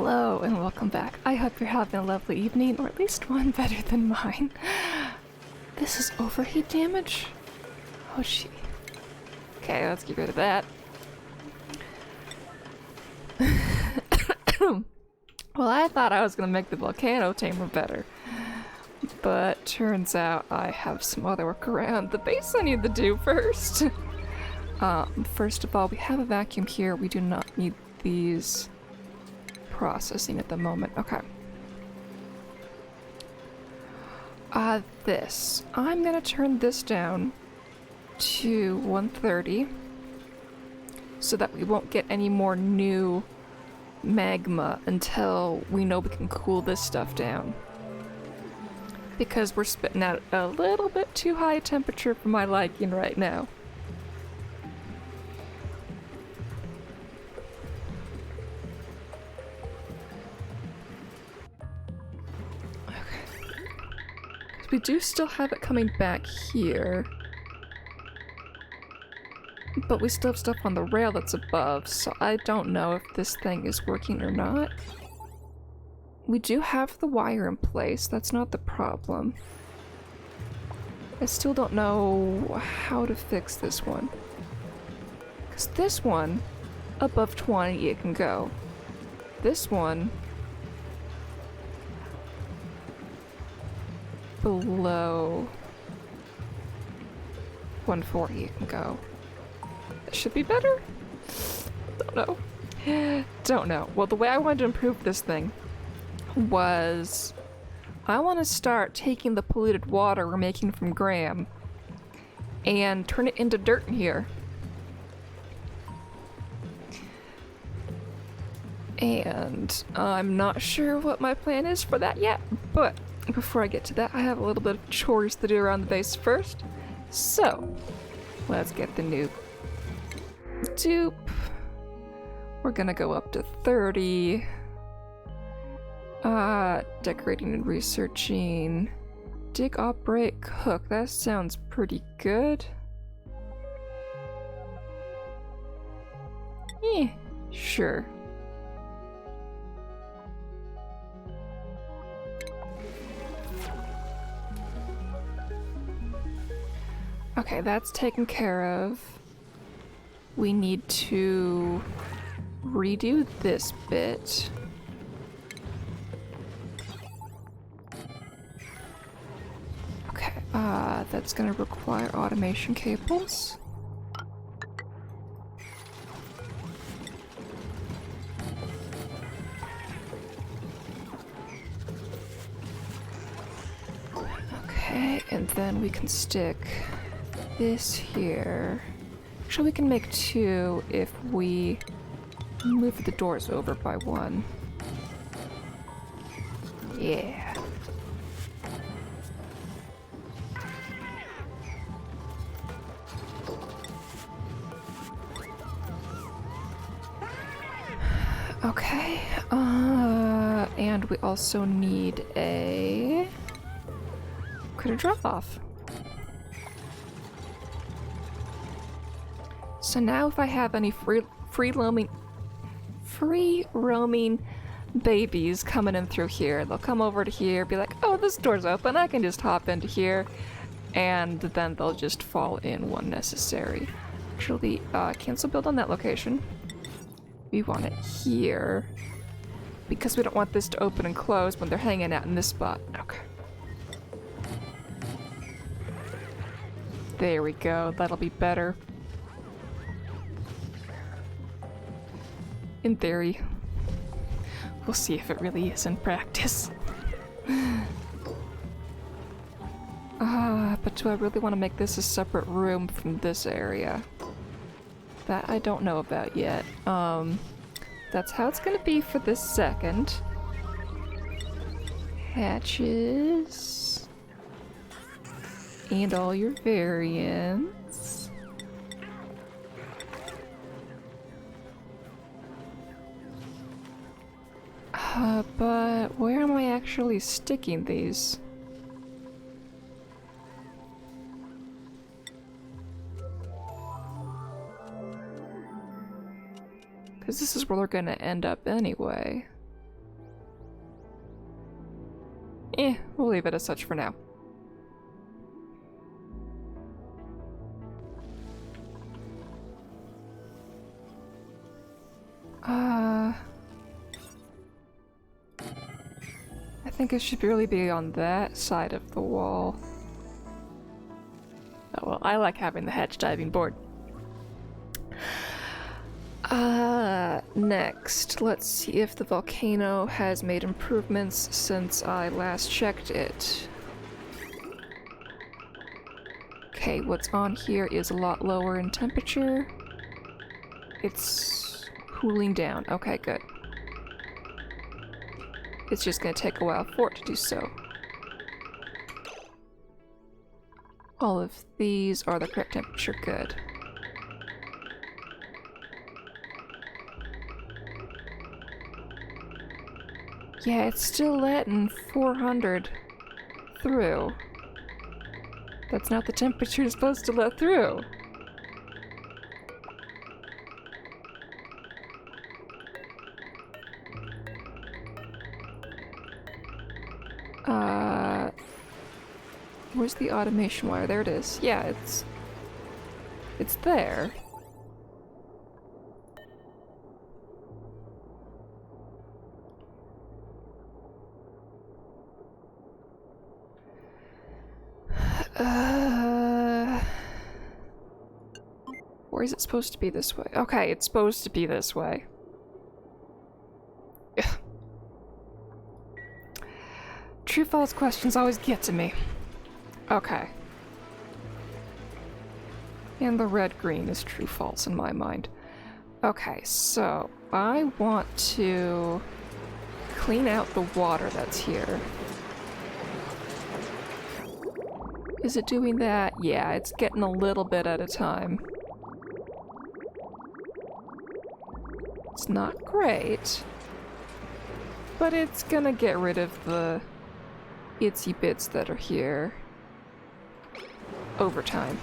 Hello and welcome back. I hope you're having a lovely evening, or at least one better than mine. This is overheat damage? Oh gee. Okay, let's get rid of that. Well, I thought I was gonna make the volcano tamer better, but turns out I have some other work around the base I need to do first. First of all, we have a vacuum here. We do not need these processing at the moment. Okay. This. I'm gonna turn this down to 130 so that we won't get any more new magma until we know we can cool this stuff down. Because we're spitting out a little bit too high a temperature for my liking right now. We do still have it coming back here, but we still have stuff on the rail that's above, so I don't know if this thing is working or not. We do have the wire in place, that's not the problem. I still don't know how to fix this one. Because this one, above 20 it can go. This one, below 140 it can go. That should be better? Don't know. Don't know. Well, the way I wanted to improve this thing was I want to start taking the polluted water we're making from Graham and turn it into dirt in here. And I'm not sure what my plan is for that yet, but before I get to that, I have a little bit of chores to do around the base first. So, let's get the new dupe. We're gonna go up to 30. Decorating and researching. Dig, operate, cook. That sounds pretty good. Sure. Okay, that's taken care of. We need to redo this bit. Okay, that's gonna require automation cables. Okay, and then we can stick this here. Actually, we can make two if we move the doors over by one. Yeah. Okay, and we also need a critter drop-off. So now if I have any free roaming babies coming in through here, they'll come over to here, be like, oh, this door's open, I can just hop into here, and then they'll just fall in when necessary. Actually, cancel build on that location. We want it here, because we don't want this to open and close when they're hanging out in this spot. Okay. There we go, that'll be better. In theory. We'll see if it really is in practice. But do I really want to make this a separate room from this area? That I don't know about yet. That's how it's gonna be for this second. Hatches. And all your variants. But where am I actually sticking these? Because this is where they're gonna end up anyway. We'll leave it as such for now. I think it should really be on that side of the wall. Oh well, I like having the hatch diving board. Next, let's see if the volcano has made improvements since I last checked it. Okay, what's on here is a lot lower in temperature. It's cooling down. Okay, good. It's just gonna take a while for it to do so. All of these are the correct temperature. Good. Yeah, it's still letting 400 through. That's not the temperature it's supposed to let through. Where's the automation wire? There it is. Yeah, it's there. Or is it supposed to be this way? Okay, it's supposed to be this way. Ugh. True-false questions always get to me. Okay. And the red-green is true-false in my mind. Okay, so I want to clean out the water that's here. Is it doing that? Yeah, it's getting a little bit at a time. It's not great, but it's gonna get rid of the itsy bits that are here over time.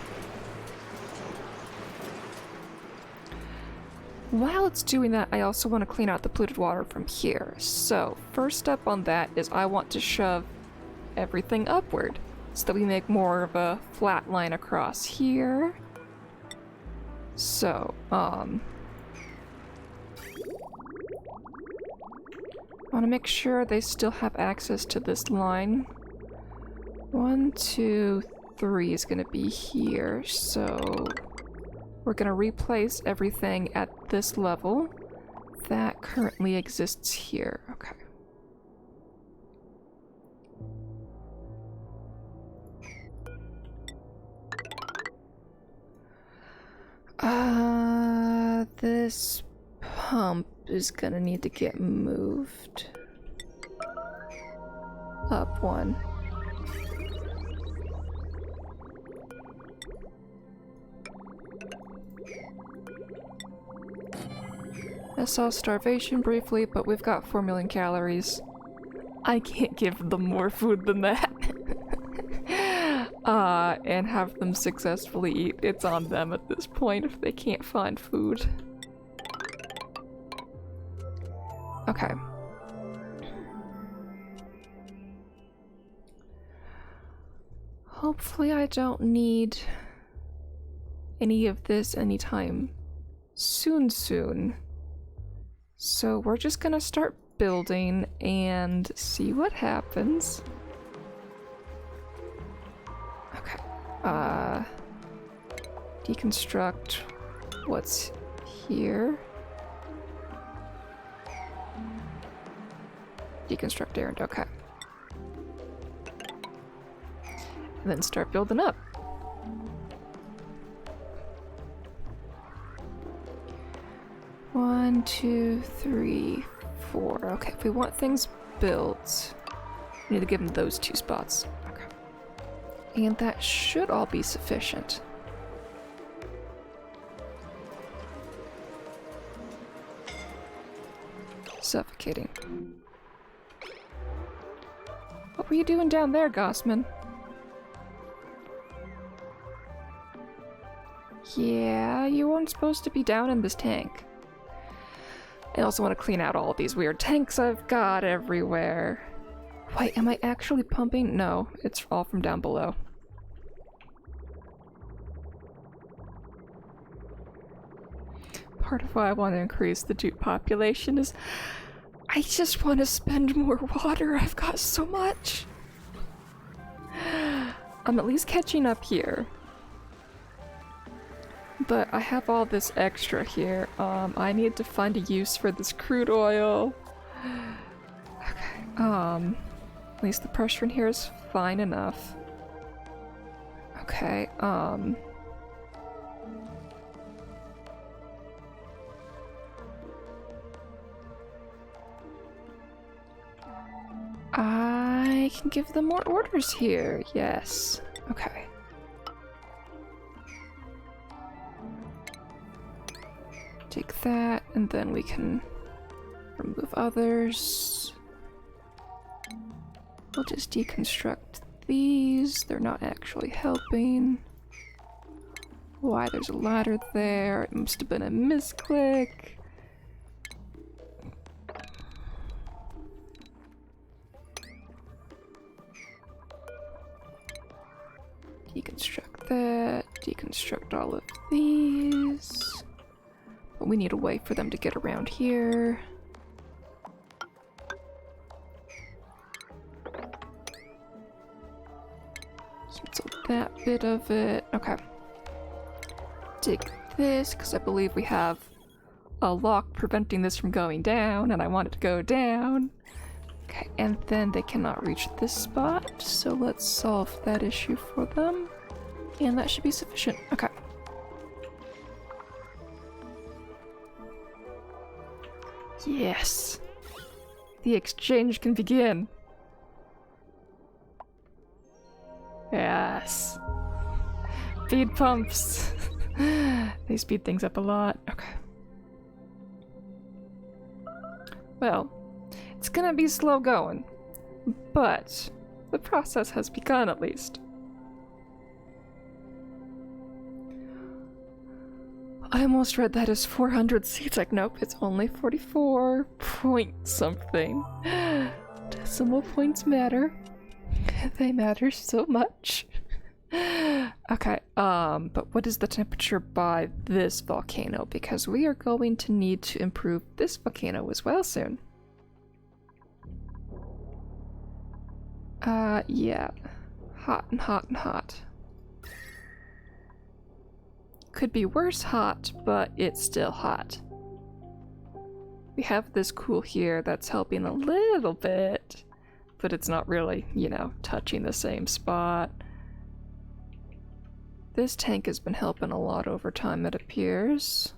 While it's doing that, I also want to clean out the polluted water from here. So, first step on that is I want to shove everything upward so that we make more of a flat line across here. So, I want to make sure they still have access to this line. 1, 2, 3 is going to be here, so we're going to replace everything at this level that currently exists here. Okay. This pump is gonna need to get moved up one. I saw starvation briefly, but we've got 4 million calories. I can't give them more food than that. And have them successfully eat. It's on them at this point if they can't find food. Okay. Hopefully I don't need any of this anytime soon. So we're just gonna start building and see what happens. Okay. Deconstruct what's here. Deconstruct errand, okay. And then start building up. One, 2, 3, 4. Okay, if we want things built, we need to give them those 2 spots. Okay. And that should all be sufficient. Suffocating. What were you doing down there, Gossman? Yeah, you weren't supposed to be down in this tank. I also want to clean out all these weird tanks I've got everywhere. Wait, am I actually pumping? No, it's all from down below. Part of why I want to increase the dupe population is I just want to spend more water. I've got so much. I'm at least catching up here. But I have all this extra here. I need to find a use for this crude oil. Okay, at least the pressure in here is fine enough. Okay, I can give them more orders here, yes. Okay. Take that, and then we can remove others. We'll just deconstruct these. They're not actually helping. Why, there's a ladder there. It must have been a misclick. Deconstruct that. Deconstruct all of these. But we need a way for them to get around here. Cancel that bit of it. Okay. Dig this, because I believe we have a lock preventing this from going down, and I want it to go down. Okay, and then they cannot reach this spot, so let's solve that issue for them. And that should be sufficient. Okay. Yes! The exchange can begin! Yes! Feed pumps! They speed things up a lot. Okay. Well, it's gonna be slow going, but the process has begun at least. I almost read that as 400 seats. Like, nope, it's only 44 point something. Decimal points matter. They matter so much. Okay, but what is the temperature by this volcano? Because we are going to need to improve this volcano as well soon. Yeah. Hot and hot and hot. Could be worse hot, but it's still hot. We have this cool here that's helping a little bit, but it's not really, you know, touching the same spot. This tank has been helping a lot over time, it appears.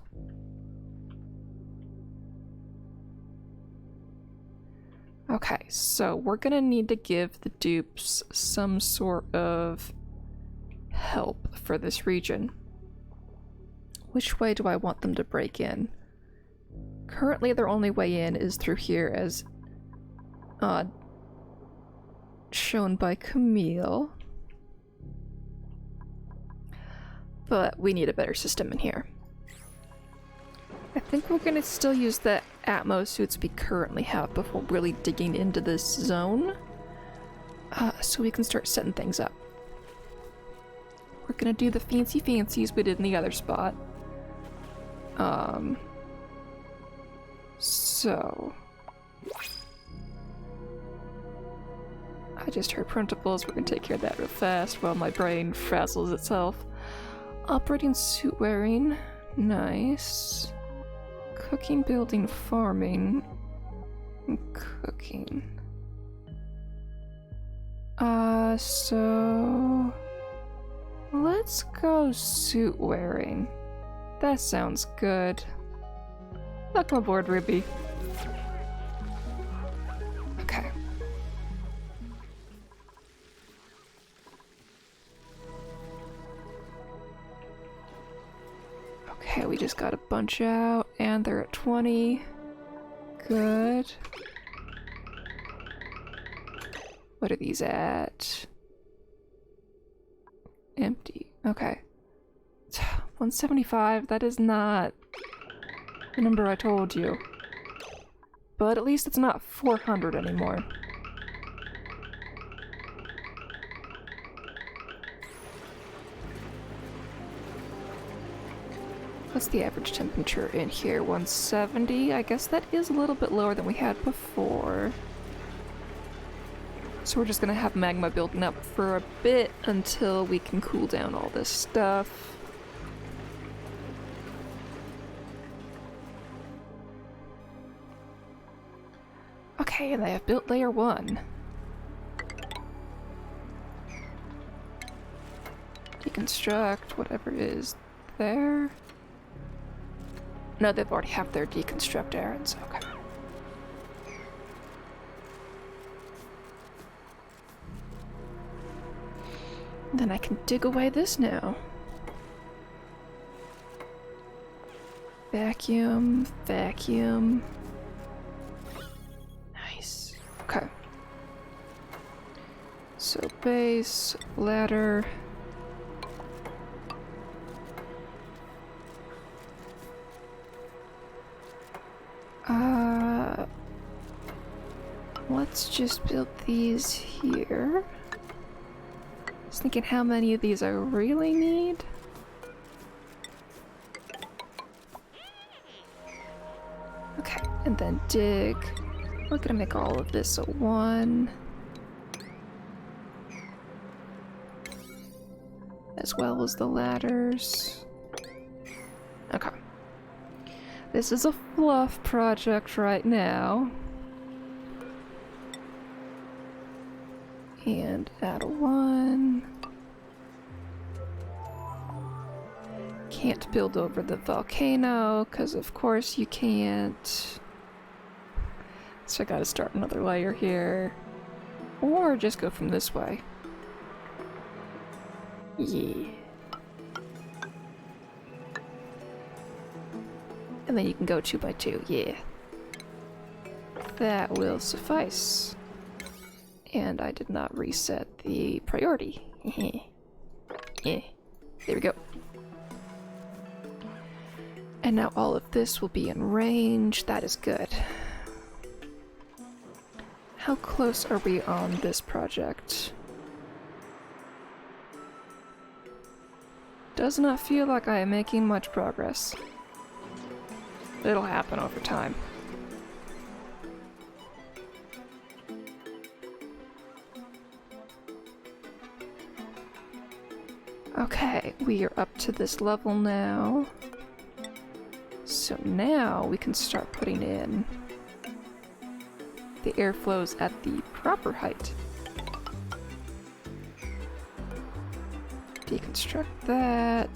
Okay, so we're gonna need to give the dupes some sort of help for this region. Which way do I want them to break in? Currently their only way in is through here, as shown by Camille. But we need a better system in here. I think we're gonna still use the Atmo suits we currently have before really digging into this zone. So we can start setting things up. We're gonna do the fancy fancies we did in the other spot. So... I just heard printables. We're gonna take care of that real fast while my brain frazzles itself. Operating suit wearing. Nice. Cooking, building, farming. And cooking. So... let's go suit wearing. That sounds good. Welcome aboard, Ruby. Okay. Okay, we just got a bunch out, and they're at 20. Good. What are these at? Empty. Okay. 175, that is not the number I told you. But at least it's not 400 anymore. What's the average temperature in here? 170? I guess that is a little bit lower than we had before. So we're just gonna have magma building up for a bit until we can cool down all this stuff. Okay, and they have built layer 1. Deconstruct whatever is there. No, they've already have their deconstruct errands. Okay. Then I can dig away this now. Vacuum, vacuum. Nice. Okay. So base, ladder. Let's just build these here. Just thinking how many of these I really need. Okay, and then dig. We're gonna make all of this a 1. As well as the ladders. Okay. This is a fluff project right now. And add a 1. Can't build over the volcano, because of course you can't. So I gotta start another layer here. Or just go from this way. Yeah. And then you can go 2 by 2, yeah. That will suffice. And I did not reset the priority. Yeah. There we go. And now all of this will be in range. That is good. How close are we on this project? Does not feel like I am making much progress. It'll happen over time. Okay, we are up to this level now. So now we can start putting in the airflows at the proper height. Deconstruct that.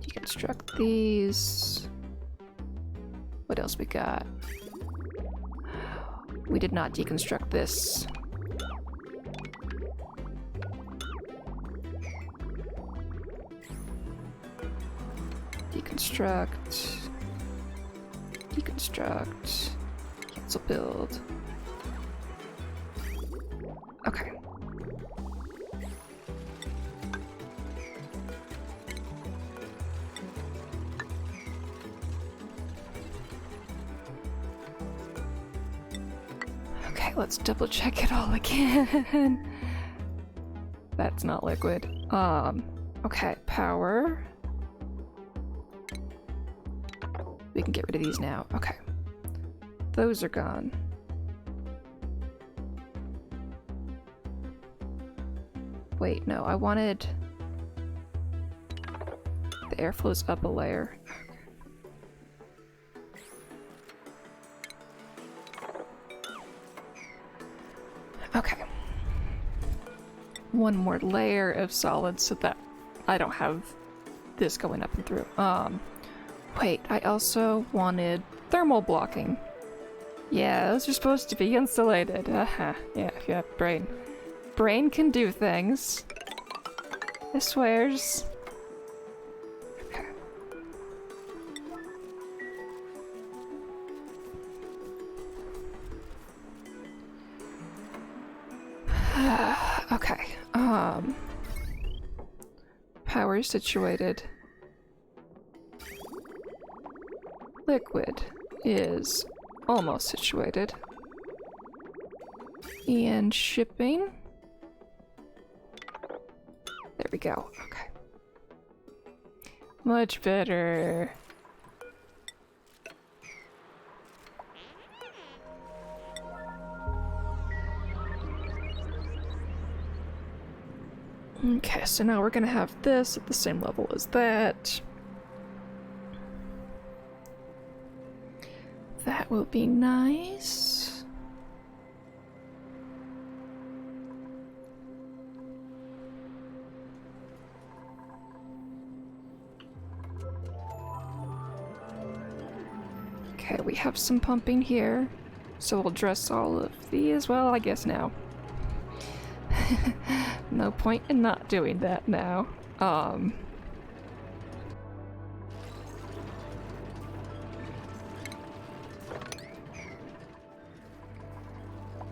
Deconstruct these. What else we got? We did not deconstruct this. Deconstruct. Deconstruct. Cancel build. Okay. Okay, let's double check it all again. That's not liquid. Okay, power. We can get rid of these now. Okay. Those are gone. Wait, no, I wanted the airflows up a layer. Okay. One more layer of solids so that I don't have this going up and through. Wait, I also wanted thermal blocking. Yeah, those are supposed to be insulated. Yeah, brain. Brain can do things. I swears. Okay. Okay. Power situated. Liquid is almost situated. And shipping. There we go. Okay. Much better. Okay, so now we're gonna have this at the same level as that. That will be nice. Okay, we have some pumping here, so we'll dress all of these. Well, I guess now. No point in not doing that now.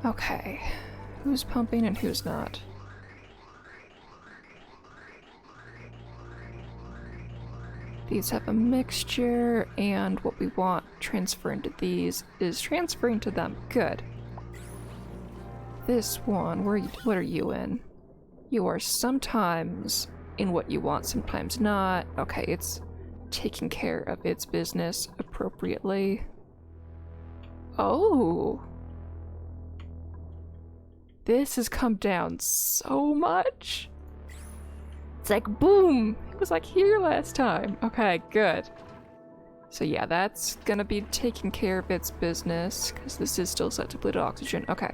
Okay, who's pumping and who's not? These have a mixture, and what we want transferring to these is transferring to them. Good. This one, what are you in? You are sometimes in what you want, sometimes not. Okay, it's taking care of its business appropriately. Oh! This has come down so much! It's like, boom! It was like here last time. Okay, good. So yeah, that's gonna be taking care of its business, because this is still set to bleed oxygen. Okay.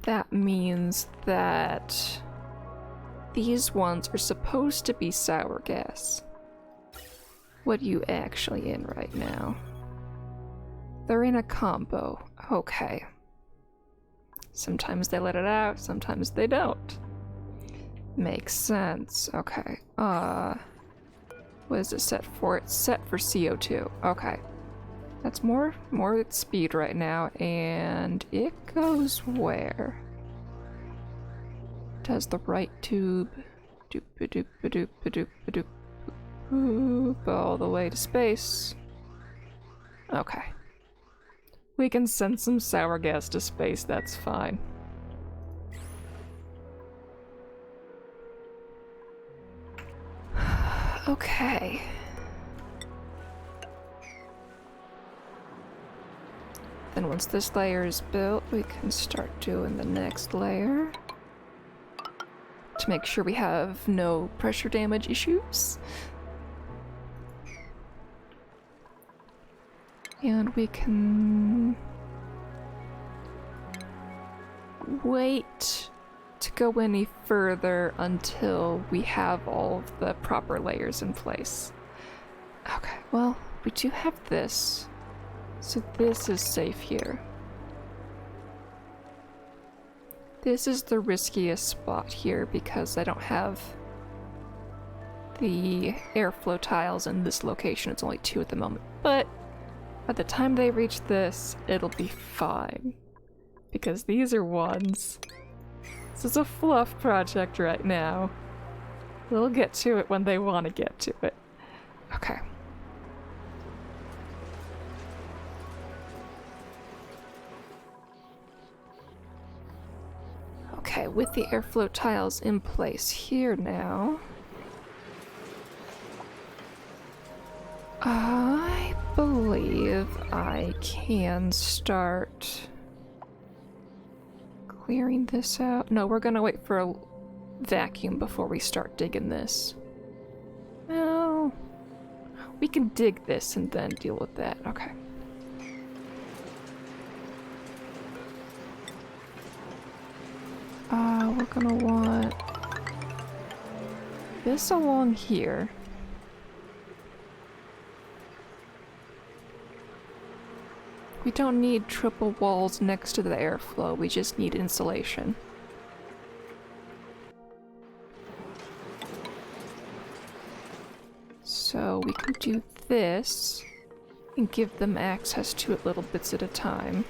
That means that these ones are supposed to be sour gas. What are you actually in right now? They're in a combo. Okay. Sometimes they let it out, sometimes they don't. Makes sense. Okay. What is it set for? It's set for CO2. Okay. That's more at speed right now, and it goes where? Does the right tube doop all the way to space. Okay. We can send some sour gas to space, that's fine. Okay. Then once this layer is built, we can start doing the next layer to make sure we have no pressure damage issues. And we can wait to go any further until we have all of the proper layers in place. Okay, well, we do have this. So this is safe here. This is the riskiest spot here because I don't have the airflow tiles in this location. It's only 2 at the moment. But by the time they reach this, it'll be fine. Because these are ones. This is a fluff project right now. They'll get to it when they want to get to it. Okay. Okay, with the airflow tiles in place here now, I believe I can start clearing this out. No, we're gonna wait for a vacuum before we start digging this. Well, we can dig this and then deal with that. Okay. We're gonna want this along here. We don't need triple walls next to the airflow, we just need insulation. So we can do this and give them access to it little bits at a time.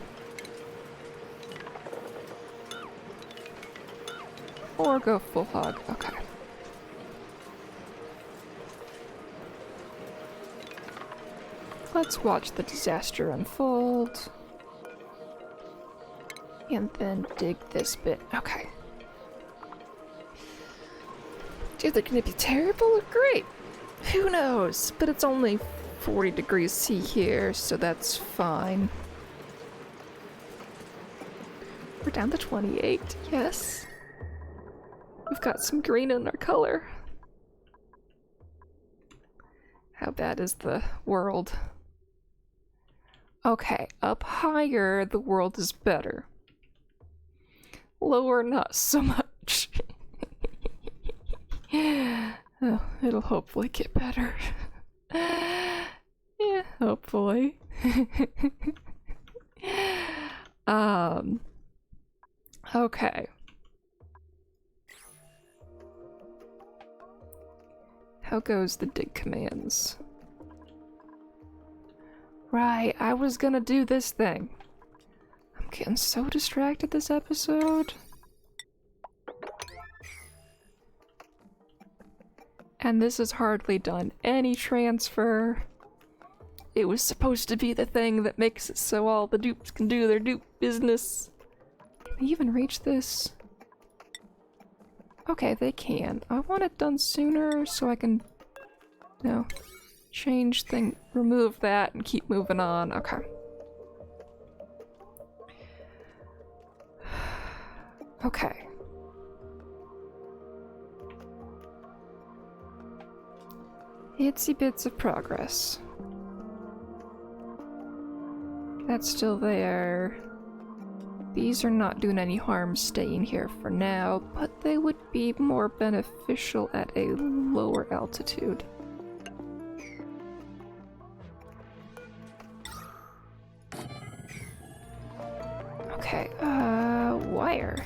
Or go full hog. Okay. Let's watch the disaster unfold. And then dig this bit. Okay. either gonna be terrible or great. Who knows? But it's only 40 degrees C here, so that's fine. We're down to 28, yes. We've got some green in our color. How bad is the world? Okay, up higher, the world is better. Lower, not so much. Oh, it'll hopefully get better. Yeah, hopefully. Okay. How goes the dig commands? Right, I was gonna do this thing. I'm getting so distracted this episode. And this has hardly done any transfer. It was supposed to be the thing that makes it so all the dupes can do their dupe business. Can they even reach this? Okay, they can. I want it done sooner so I can, you know, change thing, remove that and keep moving on. Okay. Okay. Itsy bits of progress. That's still there. These are not doing any harm staying here for now, but they would be more beneficial at a lower altitude. Okay, wire.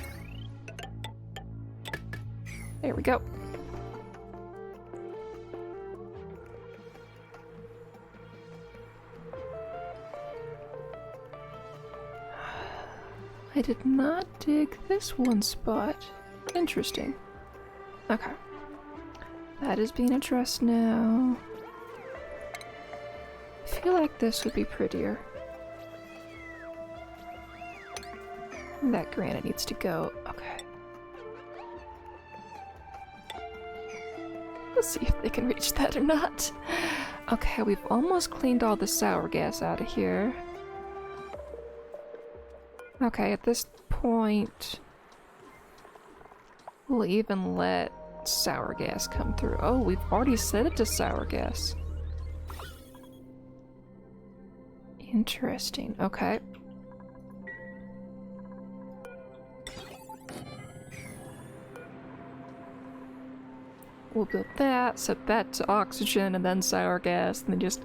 There we go. I did not dig this one spot. Interesting. Okay. That is being addressed now. I feel like this would be prettier. That granite needs to go. Okay. We'll see if they can reach that or not. Okay, we've almost cleaned all the sour gas out of here. Okay, at this point, we'll even let sour gas come through. Oh, we've already set it to sour gas. Interesting, okay. We'll build that, set that to oxygen, and then sour gas, and then just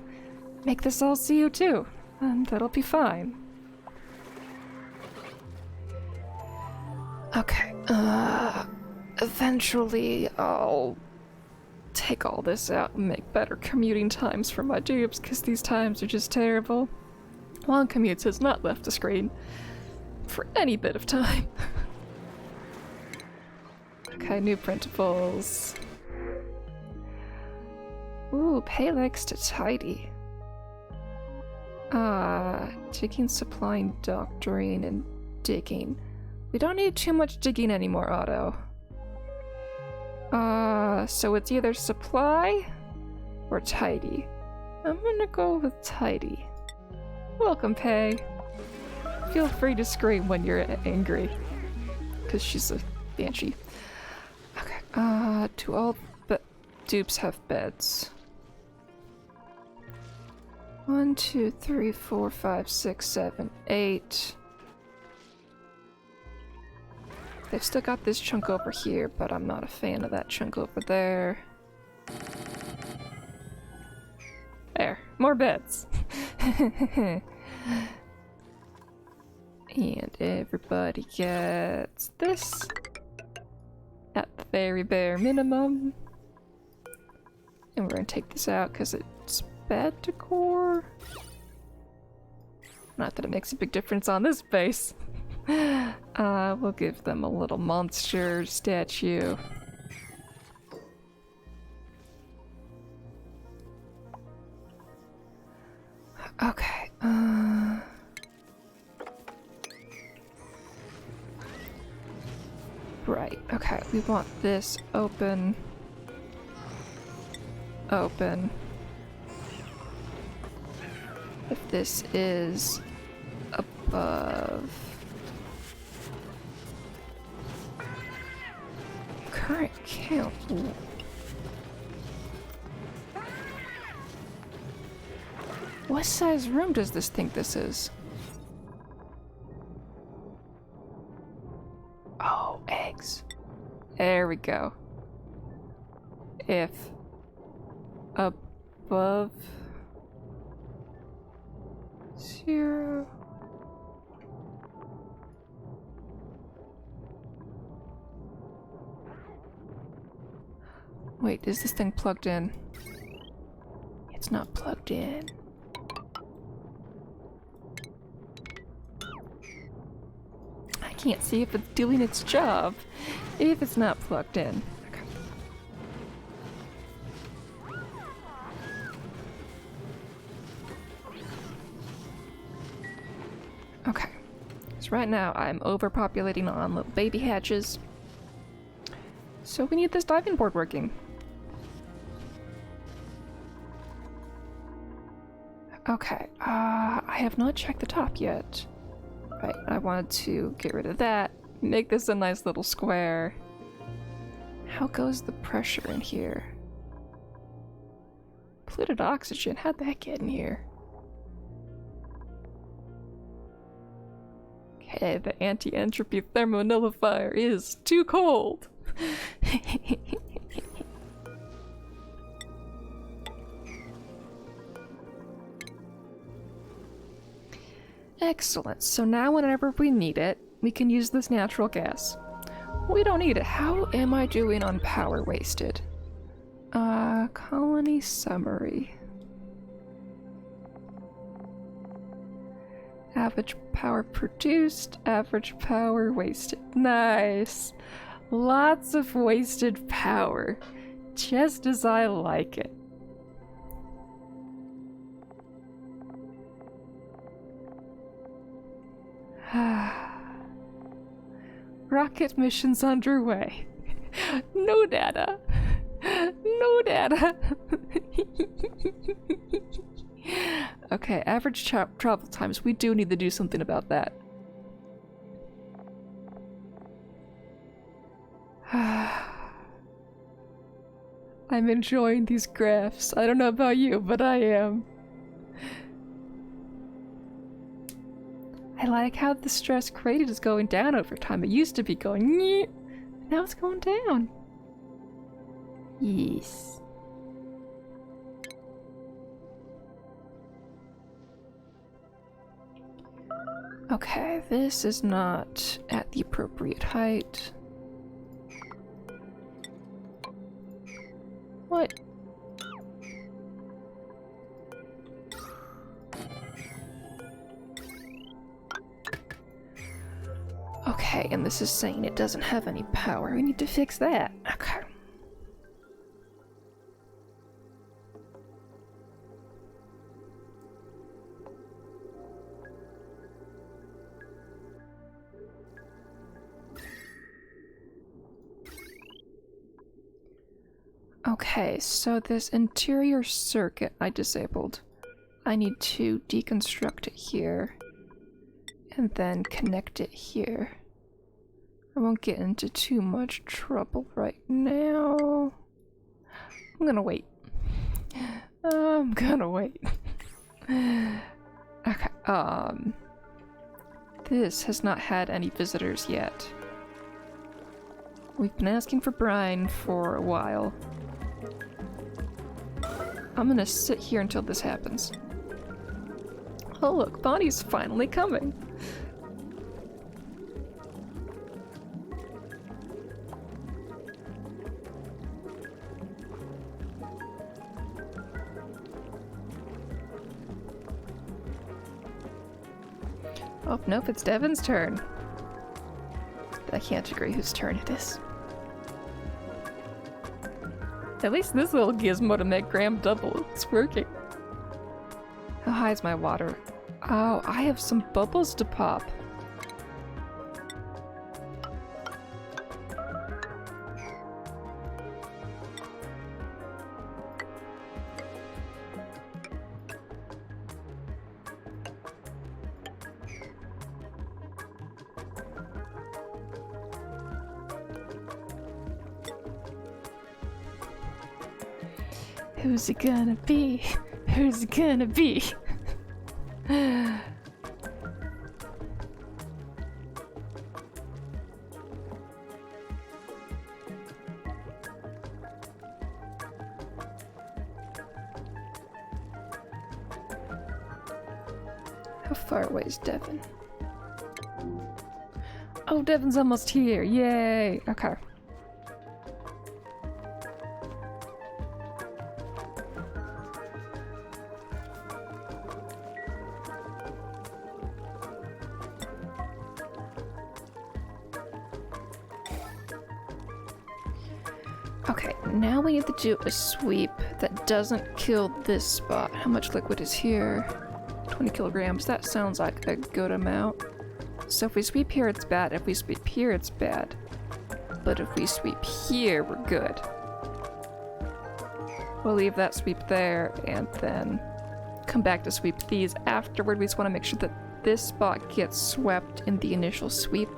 make this all CO2, and that'll be fine. Okay, eventually I'll take all this out and make better commuting times for my dupes, because these times are just terrible. Long commutes has not left the screen for any bit of time. Okay, new printables. Ooh, pay likes to tidy. Digging, supplying, doctoring, and digging. We don't need too much digging anymore, Otto. So it's either supply or tidy. I'm gonna go with tidy. Welcome, Pay. Feel free to scream when you're angry, because she's a banshee. Okay, do all dupes have beds? 1, 2, 3, 4, 5, 6, 7, 8. They've still got this chunk over here, but I'm not a fan of that chunk over there. There, more beds. And everybody gets this at the very bare minimum. And we're gonna take this out because it's bad decor. Not that it makes a big difference on this base. We'll give them a little monster statue. Okay, right, okay, we want this open. open. If this is above. Current count. What size room does this think this is? Oh, eggs. There we go. If above 0. Wait, is this thing plugged in? It's not plugged in. I can't see if it's doing its job if it's not plugged in. Okay. So right now I'm overpopulating on little baby hatches. So we need this diving board working. Okay, I have not checked the top yet. Right, I wanted to get rid of that, make this a nice little square. How goes the pressure in here? Polluted oxygen, how'd that get in here? Okay, the anti-entropy thermonullifier is too cold. Excellent, so now whenever we need it, we can use this natural gas. We don't need it. How am I doing on power wasted? Colony summary. Average power produced, average power wasted. Nice! Lots of wasted power. Just as I like it. Rocket missions underway. No data. No data. Okay, average travel times. We do need to do something about that. I'm enjoying these graphs. I don't know about you, but I am. I like how the stress created is going down over time. It used to be going nyeh, now it's going down. Yes. Okay, this is not at the appropriate height. What? Okay, and this is saying it doesn't have any power. We need to fix that. Okay. Okay, so this interior circuit I disabled. I need to deconstruct it here and then connect it here. I won't get into too much trouble right now. I'm gonna wait. I'm gonna wait. Okay, this has not had any visitors yet. We've been asking for brine for a while. I'm gonna sit here until this happens. Oh look, Bonnie's finally coming! Oh, nope, it's Devin's turn. I can't agree whose turn it is. At least this little gizmo to make Graham double, it's working. How high is my water? Oh, I have some bubbles to pop. Who's it gonna be? Who's it gonna be? How far away is Devon? Oh, Devon's almost here! Yay! Okay. Okay, now we need to do a sweep that doesn't kill this spot. How much liquid is here? 20 kilograms. That sounds like a good amount. So if we sweep here, it's bad. If we sweep here, it's bad. But if we sweep here, we're good. We'll leave that sweep there and then come back to sweep these afterward. We just want to make sure that this spot gets swept in the initial sweep.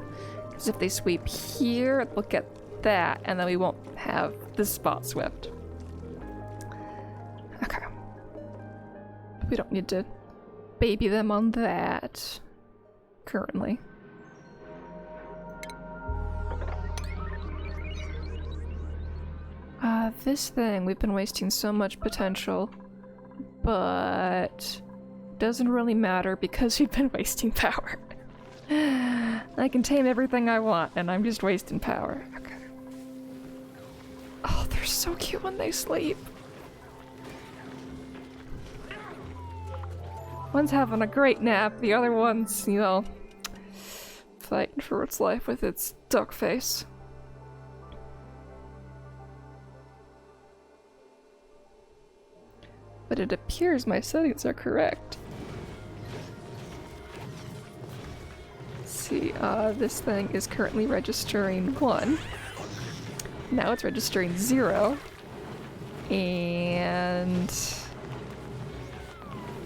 Because if they sweep here, look at that, and then we won't have this spot swept. Okay. We don't need to baby them on that currently. This thing, we've been wasting so much potential, but doesn't really matter because we've been wasting power. I can tame everything I want, and I'm just wasting power. Okay. Oh, they're so cute when they sleep. One's having a great nap, the other one's, you know, fighting for its life with its duck face. But it appears my settings are correct. Let's see, this thing is currently registering 1. Now it's registering 0. And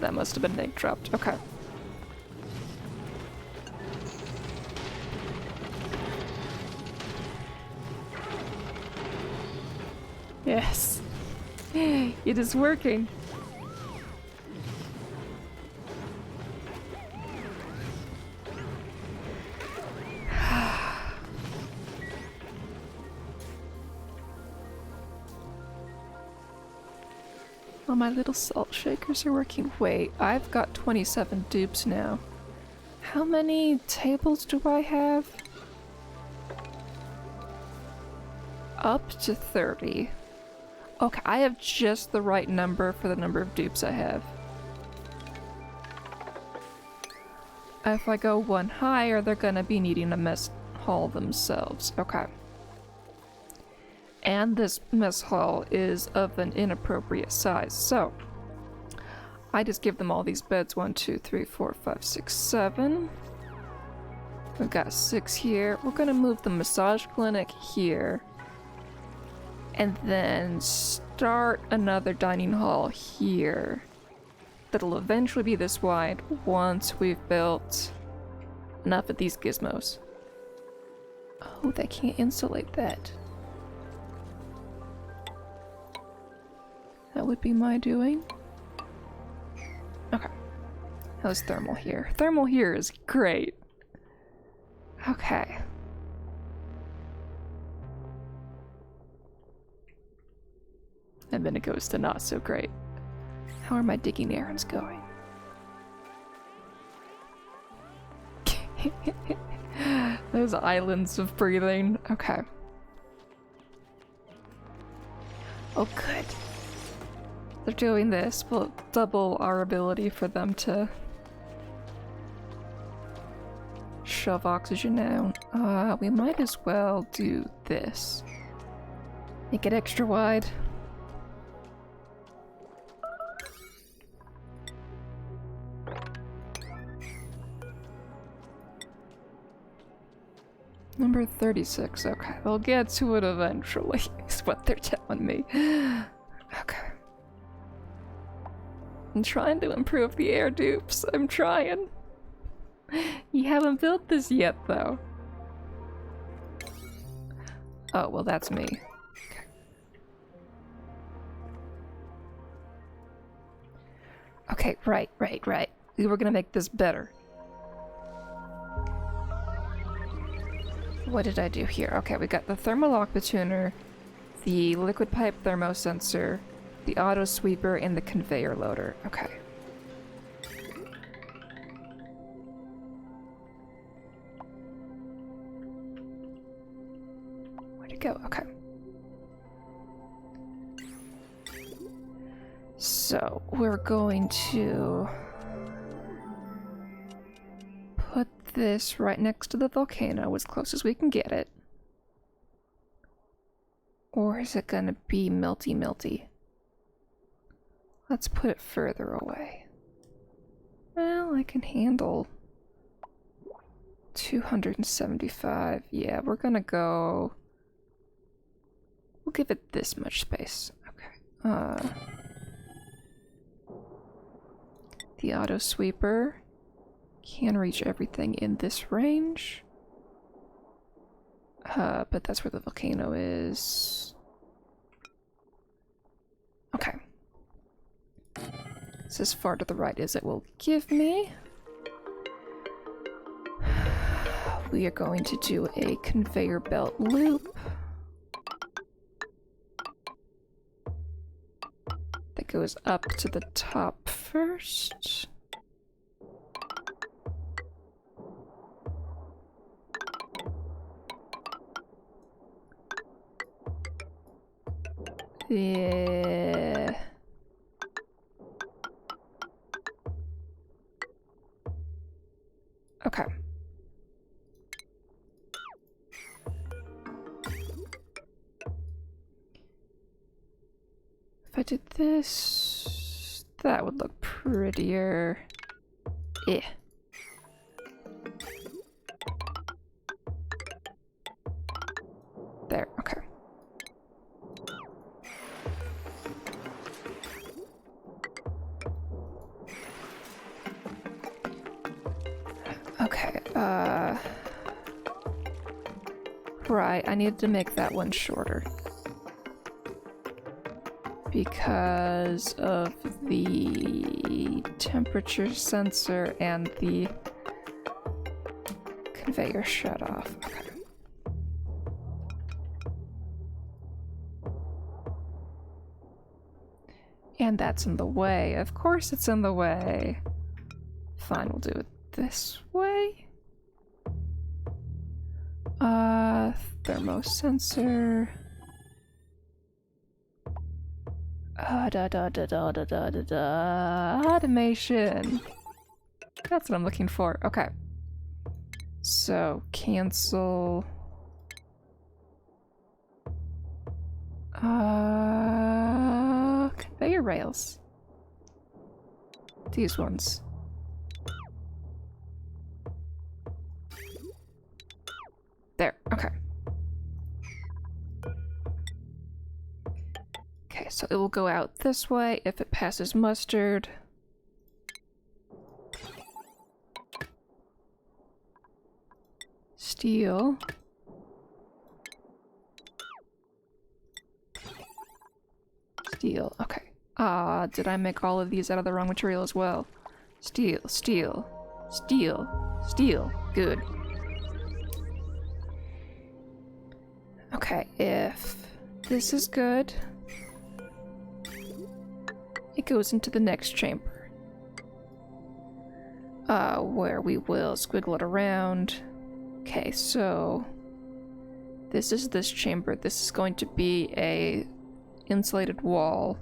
that must have been egg dropped. Okay. Yes. It is working. Oh, my little salt shakers are working. Wait, I've got 27 dupes now. How many tables do I have? Up to 30. Okay, I have just the right number for the number of dupes I have. If I go one higher, they're gonna be needing a mess hall themselves. Okay. And this mess hall is of an inappropriate size, so I just give them all these beds. 1, 2, 3, 4, 5, 6, 7. We've got 6 here. We're gonna move the massage clinic here. And then start another dining hall here. That'll eventually be this wide once we've built enough of these gizmos. Oh, they can't insulate that. That would be my doing. Okay. How's thermal here? Thermal here is great. Okay. And then it goes to not so great. How are my digging errands going? Those islands of breathing. Okay. Oh, good. They're doing this. We'll double our ability for them to shove oxygen down. We might as well do this. Make it extra wide. Number 36, okay. They'll get to it eventually, is what they're telling me. Okay. I'm trying to improve the air dupes. I'm trying. You haven't built this yet, though. Oh, well, that's me. Okay. Okay, right. We were gonna make this better. What did I do here? Okay, we got the thermal aqua tuner, the liquid pipe thermosensor, the auto sweeper, and the conveyor loader. Okay. Where'd it go? Okay. So, we're going to put this right next to the volcano, as close as we can get it. Or is it gonna be melty? Let's put it further away. Well, I can handle 275. Yeah, we're gonna go... We'll give it this much space. Okay. The auto sweeper can reach everything in this range. But that's where the volcano is. Okay. It's as far to the right as it will give me. We are going to do a conveyor belt loop. That goes up to the top first. Yeah. Okay. If I did this, that would look prettier. Eh. There, okay. Okay, right, I needed to make that one shorter. Because of the temperature sensor and the conveyor shut off. Okay. And that's in the way. Of course it's in the way. Fine, we'll do it this way. Thermosensor. Automation. That's what I'm looking for. Okay. So, cancel. Conveyor rails. These ones. There, okay. Okay, so it will go out this way if it passes mustard. Steel. Steel, okay. Did I make all of these out of the wrong material as well? Steel, steel, steel, steel. Good. Okay, if this is good, it goes into the next chamber. Where we will squiggle it around. Okay, so this is this chamber. This is going to be a insulated wall.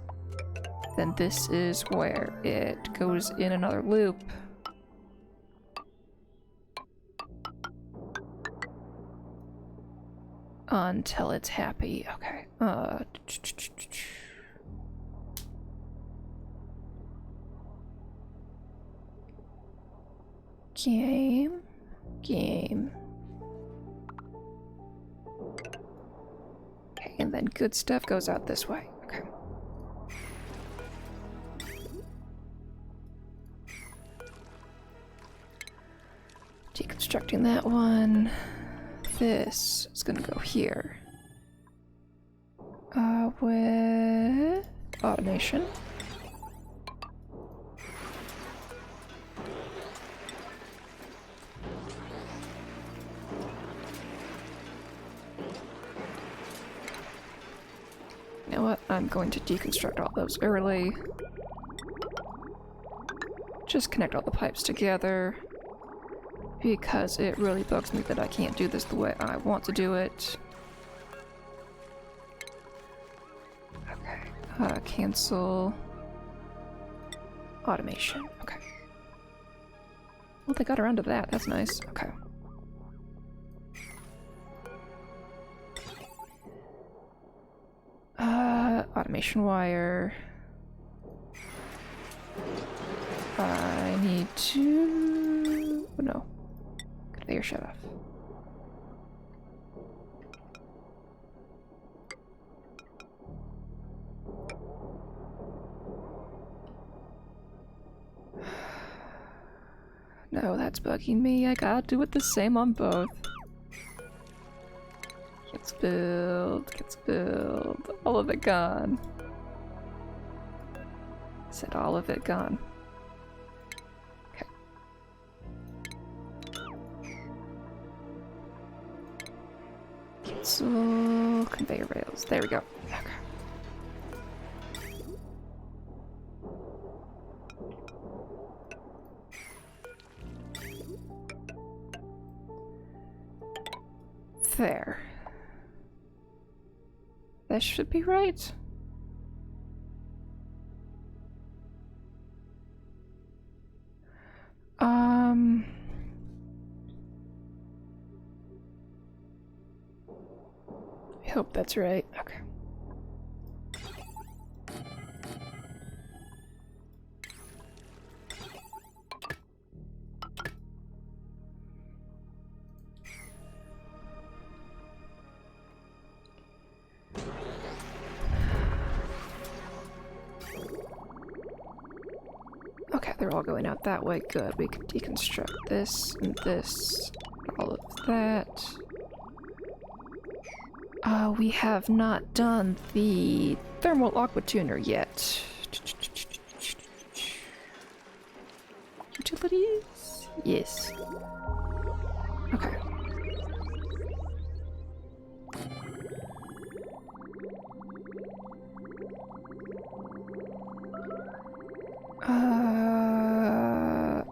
Then this is where it goes in another loop. Until it's happy. Okay. Game. Okay, and then good stuff goes out this way. Okay. Deconstructing that one. This is gonna go here. With automation. I'm going to deconstruct all those early. Just connect all the pipes together. Because it really bugs me that I can't do this the way I want to do it. Okay. Cancel. Automation. Okay. Well, they got around to that. That's nice. Okay. Automation wire. I need to... Oh, no. Conveyor shut off. No, that's bugging me. I gotta do it the same on both. Gets build, gets build. All of it gone. Said all of it gone. Okay. Cancel conveyor rails. There we go. Okay. There. That should be right. I hope that's right. Okay. Okay, they're all going out that way. Good. We can deconstruct this and this, all of that. We have not done the thermal aqua tuner yet. Utilities? Yes. Okay.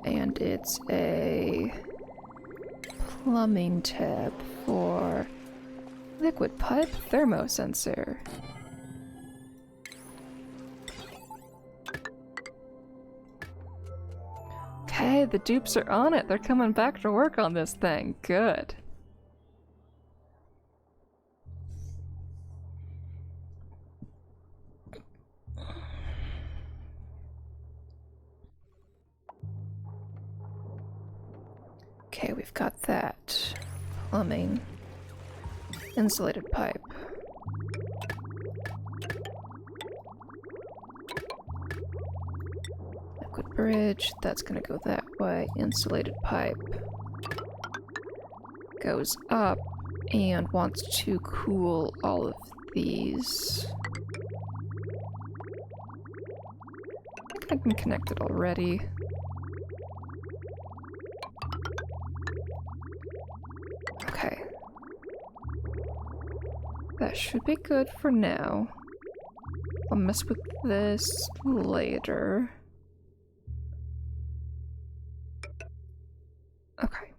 And it's a plumbing tab for liquid pipe thermosensor. Okay, the dupes are on it. They're coming back to work on this thing. Good. Okay, we've got that. Plumbing. Insulated pipe. Liquid bridge, that's gonna go that way. Insulated pipe goes up and wants to cool all of these. I think I've been connected already. Okay. That should be good for now. I'll mess with this later. Okay.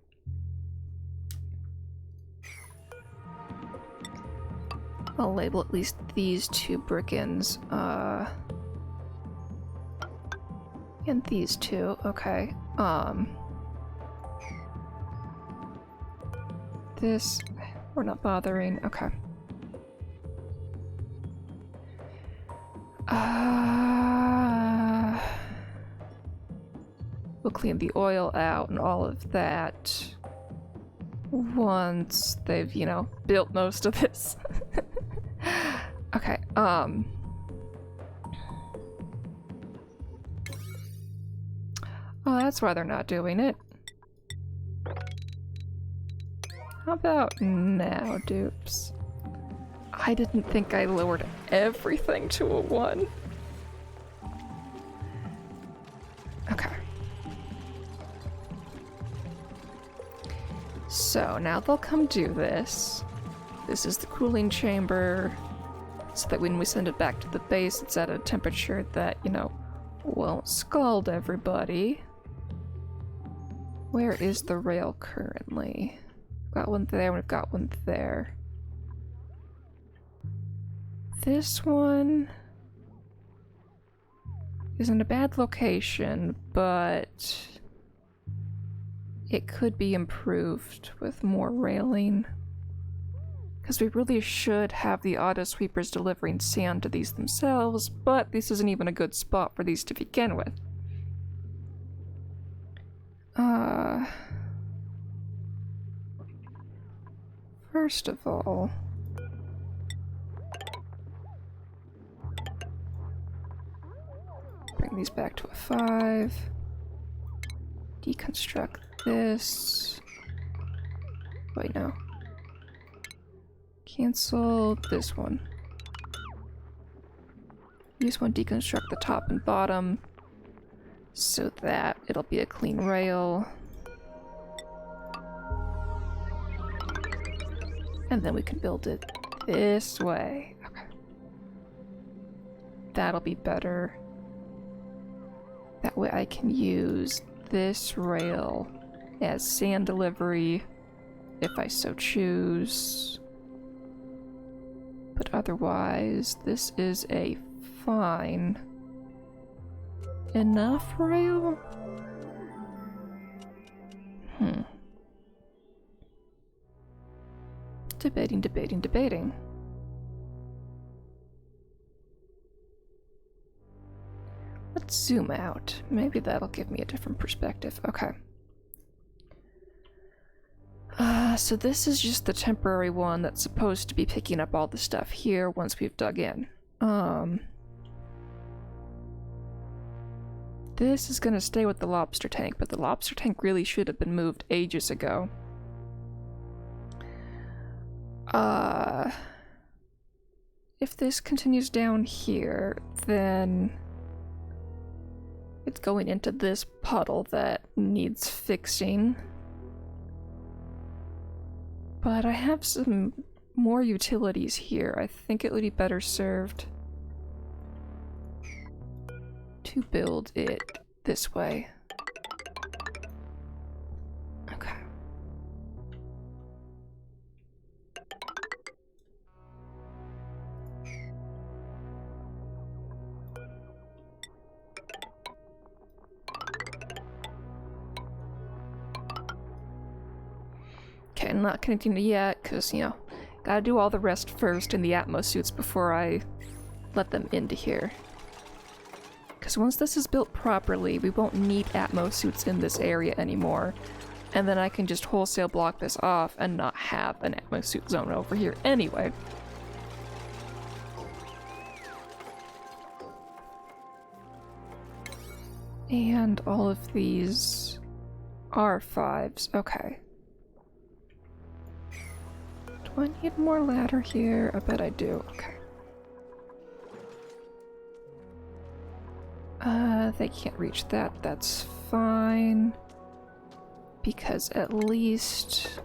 I'll label at least these two brick-ins, and these two, okay. This, we're not bothering, okay. We'll clean the oil out and all of that once they've, you know, built most of this. Okay, oh, that's why they're not doing it. How about now, dupes? I didn't think I lowered everything to a 1. Okay. So now they'll come do this. This is the cooling chamber. so that when we send it back to the base, it's at a temperature that, you know, won't scald everybody. Where is the rail currently? We've got one there, we've got one there. This one is in a bad location, but it could be improved with more railing. Because we really should have the auto sweepers delivering sand to these themselves, but this isn't even a good spot for these to begin with. First of all, bring these back to a 5. Deconstruct this. Wait, no. Cancel this one. Use one, deconstruct the top and bottom so that it'll be a clean rail. And then we can build it this way. Okay. That'll be better. That way I can use this rail as sand delivery if I so choose. But otherwise, this is a fine enough rail? Debating. Let's zoom out. Maybe that'll give me a different perspective. Okay. So this is just the temporary one that's supposed to be picking up all the stuff here once we've dug in. This is gonna stay with the lobster tank, but the lobster tank really should have been moved ages ago. If this continues down here, then it's going into this puddle that needs fixing. But I have some more utilities here. I think it would be better served to build it this way. Okay. Okay, I'm not connecting it yet, because, you know, gotta do all the rest first in the Atmos suits before I let them into here. Because once this is built properly, we won't need Atmos suits in this area anymore. And then I can just wholesale block this off and not have an Atmos suit zone over here anyway. And all of these are 5s. Okay. Do I need more ladder here? I bet I do. Okay. They can't reach that. That's fine. Because at least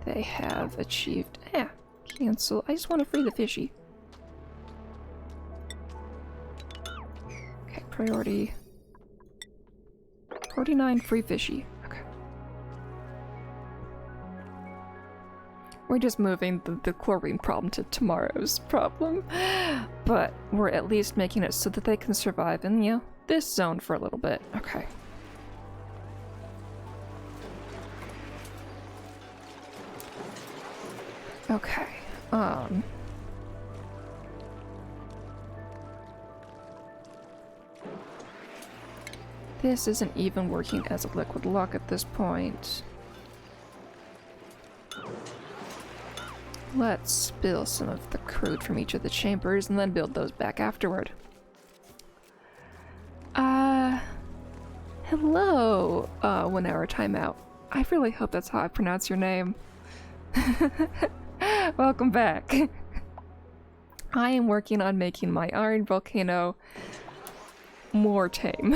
they have achieved... cancel. I just want to free the fishy. Okay, priority. 49, free fishy. Okay. We're just moving the chlorine problem to tomorrow's problem. But we're at least making it so that they can survive in, you know, this zone for a little bit. Okay. Okay. This isn't even working as a liquid lock at this point. Let's spill some of the crude from each of the chambers and then build those back afterward. Hello, 1 hour timeout. I really hope that's how I pronounce your name. Welcome back. I am working on making my iron volcano more tame.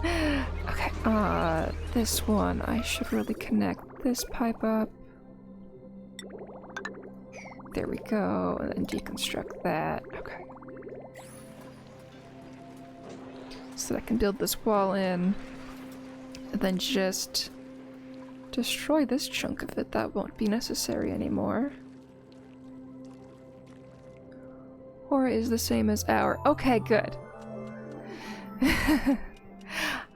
Okay, this one, I should really connect this pipe up. There we go, and then deconstruct that. Okay. So that I can build this wall in, and then just destroy this chunk of it. That won't be necessary anymore. Or is the same as our... Okay, good.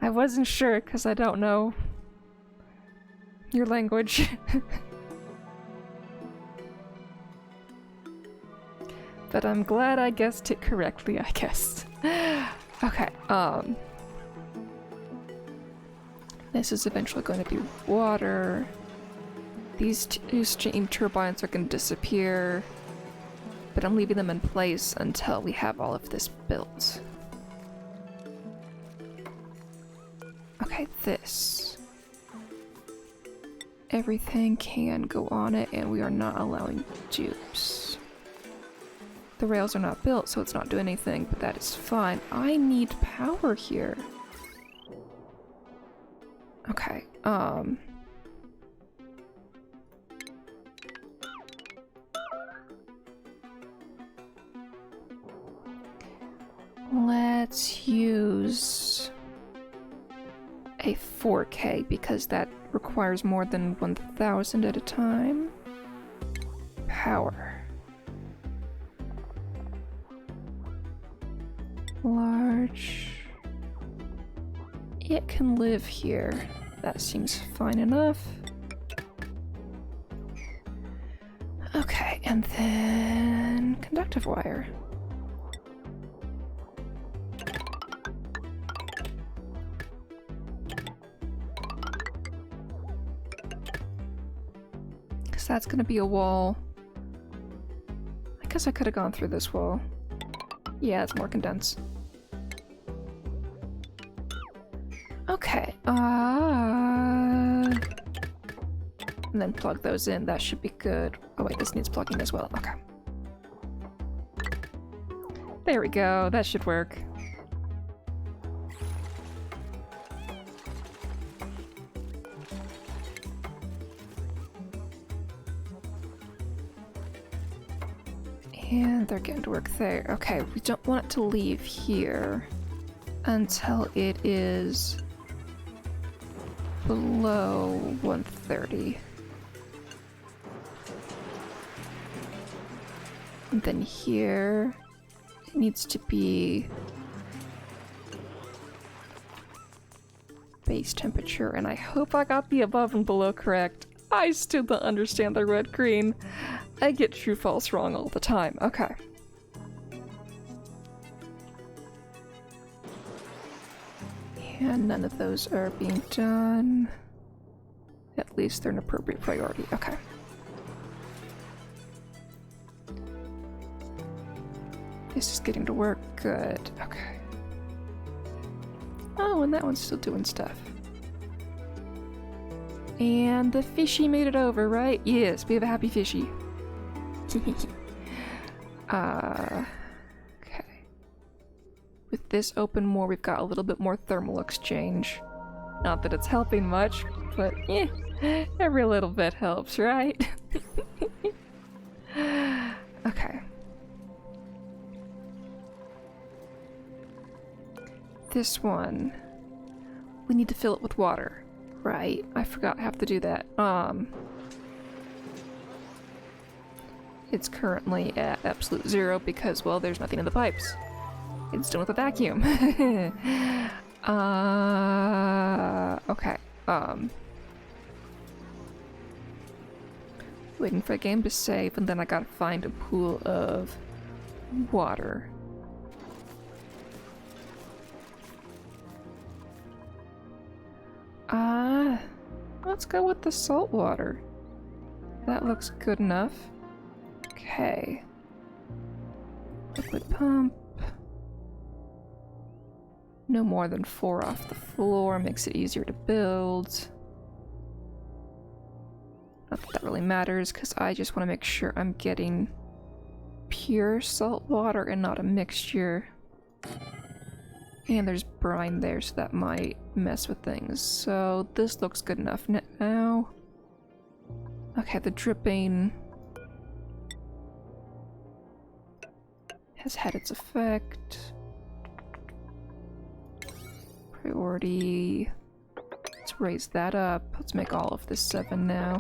I wasn't sure because I don't know your language. But I'm glad I guessed it correctly, I guess. Okay, this is eventually going to be water. These two steam turbines are going to disappear, but I'm leaving them in place until we have all of this built. Okay, this. Everything can go on it, and we are not allowing dupes. The rails are not built, so it's not doing anything, but that is fine. I need power here. Okay, let's use a 4K because that requires more than 1,000 at a time. Power. Large. It can live here. That seems fine enough. Okay, and then conductive wire. Because that's gonna be a wall. I guess I could have gone through this wall. Yeah, it's more condensed. Okay, and then plug those in, that should be good. Oh wait, this needs plugging as well, okay. There we go, that should work. And they're getting to work there. Okay, we don't want it to leave here until it is below 130. And then here, it needs to be base temperature, and I hope I got the above and below correct. I still don't understand the red-green. I get true-false wrong all the time. Okay. And none of those are being done. At least they're an appropriate priority. Okay. This is getting to work. Good. Okay. Oh, and that one's still doing stuff. And the fishy made it over, right? Yes, we have a happy fishy. Okay. With this open more, we've got a little bit more thermal exchange. Not that it's helping much, but every little bit helps, right? Okay. This one, we need to fill it with water. Right, I forgot I have to do that. It's currently at absolute 0 because, well, there's nothing in the pipes. It's done with a vacuum. Okay. Waiting for the game to save, and then I gotta find a pool of water. Let's go with the salt water. That looks good enough. Okay. Liquid pump. No more than 4 off the floor, makes it easier to build. Not that that really matters, because I just want to make sure I'm getting pure salt water and not a mixture. And there's brine there, so that might mess with things. So this looks good enough now. Okay, the dripping has had its effect. Priority. Let's raise that up. Let's make all of this 7 now.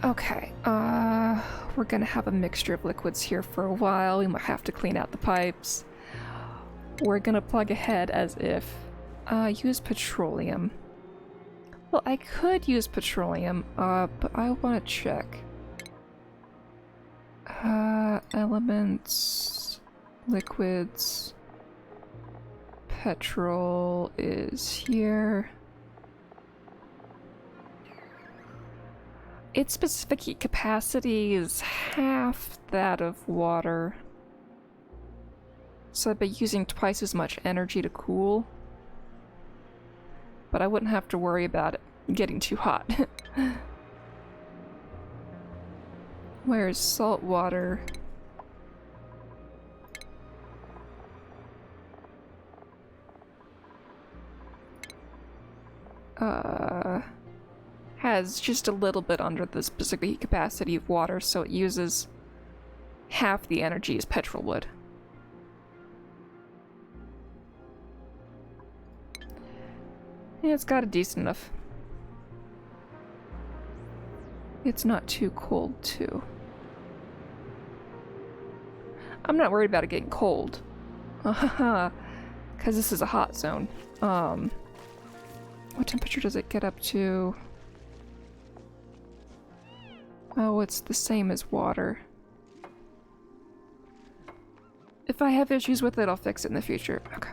Okay, we're gonna have a mixture of liquids here for a while. We might have to clean out the pipes. We're gonna plug ahead as if. Use petroleum. Well, I could use petroleum, but I want to check. Elements, liquids, petrol is here. Its specific heat capacity is half that of water. So I'd be using twice as much energy to cool. But I wouldn't have to worry about it getting too hot. Where's salt water? Has just a little bit under the specific heat capacity of water, so it uses half the energy as petrol would. Yeah, it's got a decent enough. It's not too cold, too. I'm not worried about it getting cold. Because this is a hot zone. What temperature does it get up to? Oh, it's the same as water. If I have issues with it, I'll fix it in the future. Okay.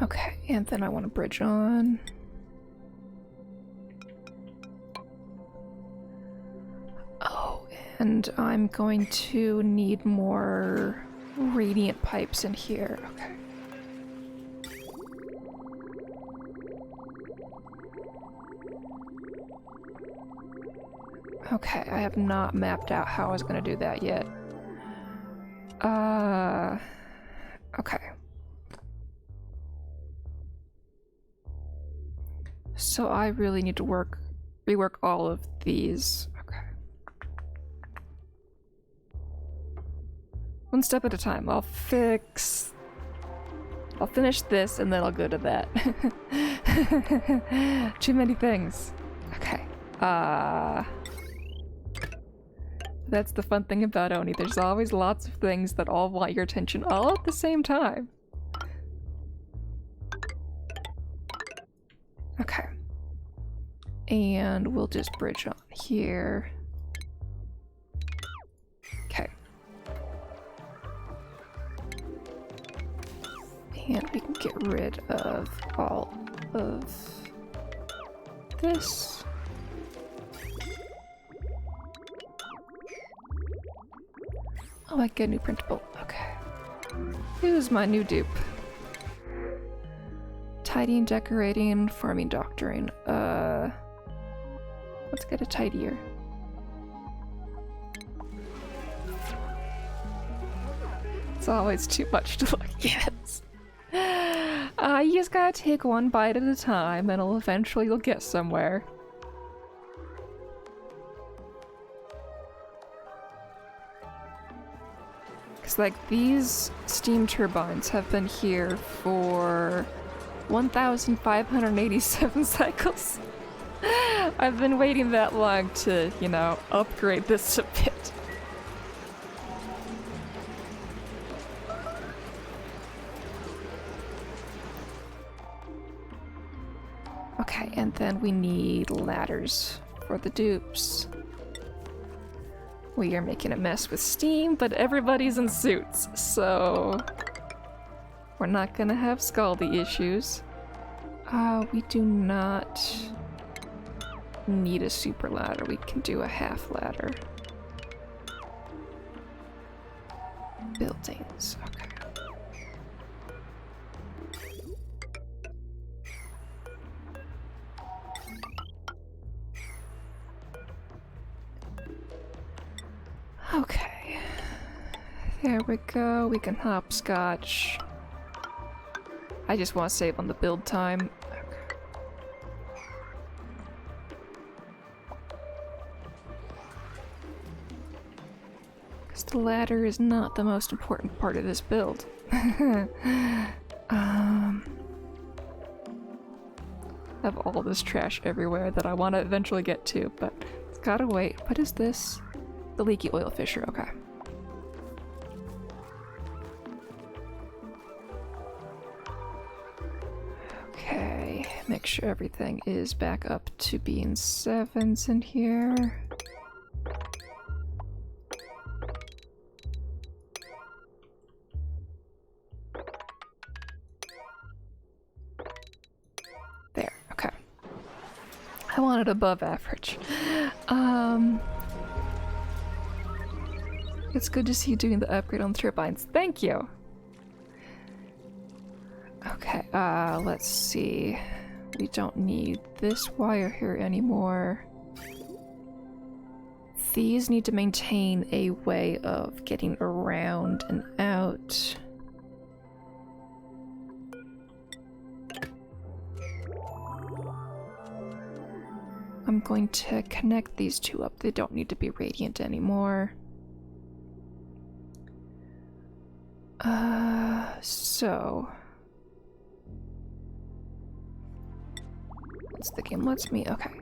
Okay, and then I want to bridge on. Oh, and I'm going to need more radiant pipes in here. Okay. Okay, I have not mapped out how I was going to do that yet. Okay. So I really need to rework all of these. Okay. One step at a time. I'll finish this and then I'll go to that. Too many things. Okay. That's the fun thing about Oni. There's always lots of things that all want your attention all at the same time. Okay. And we'll just bridge on here. Okay. And we can get rid of all of this. Oh, I get a new printable. Okay. Who's my new dupe? Tidying, decorating, farming, doctoring. Let's get a tidier. It's always too much to look at. You just gotta take one bite at a time and eventually you'll get somewhere. Cause like these steam turbines have been here for 1,587 cycles. I've been waiting that long to, you know, upgrade this a bit. Okay, and then we need ladders for the dupes. We are making a mess with steam, but everybody's in suits, so we're not gonna have Scaldy issues. We do not need a super ladder. We can do a half ladder. buildings. Okay. Okay. There we go. We can hopscotch. I just want to save on the build time. Because the ladder is not the most important part of this build. I have all this trash everywhere that I want to eventually get to, but it's gotta wait. What is this? The leaky oil fissure, okay. Okay, make sure everything is back up to being 7s in here. There, okay. I want it above average. It's good to see you doing the upgrade on the turbines. Thank you! Okay, let's see. We don't need this wire here anymore. These need to maintain a way of getting around and out. I'm going to connect these two up. They don't need to be radiant anymore. So... Once the game lets me, okay.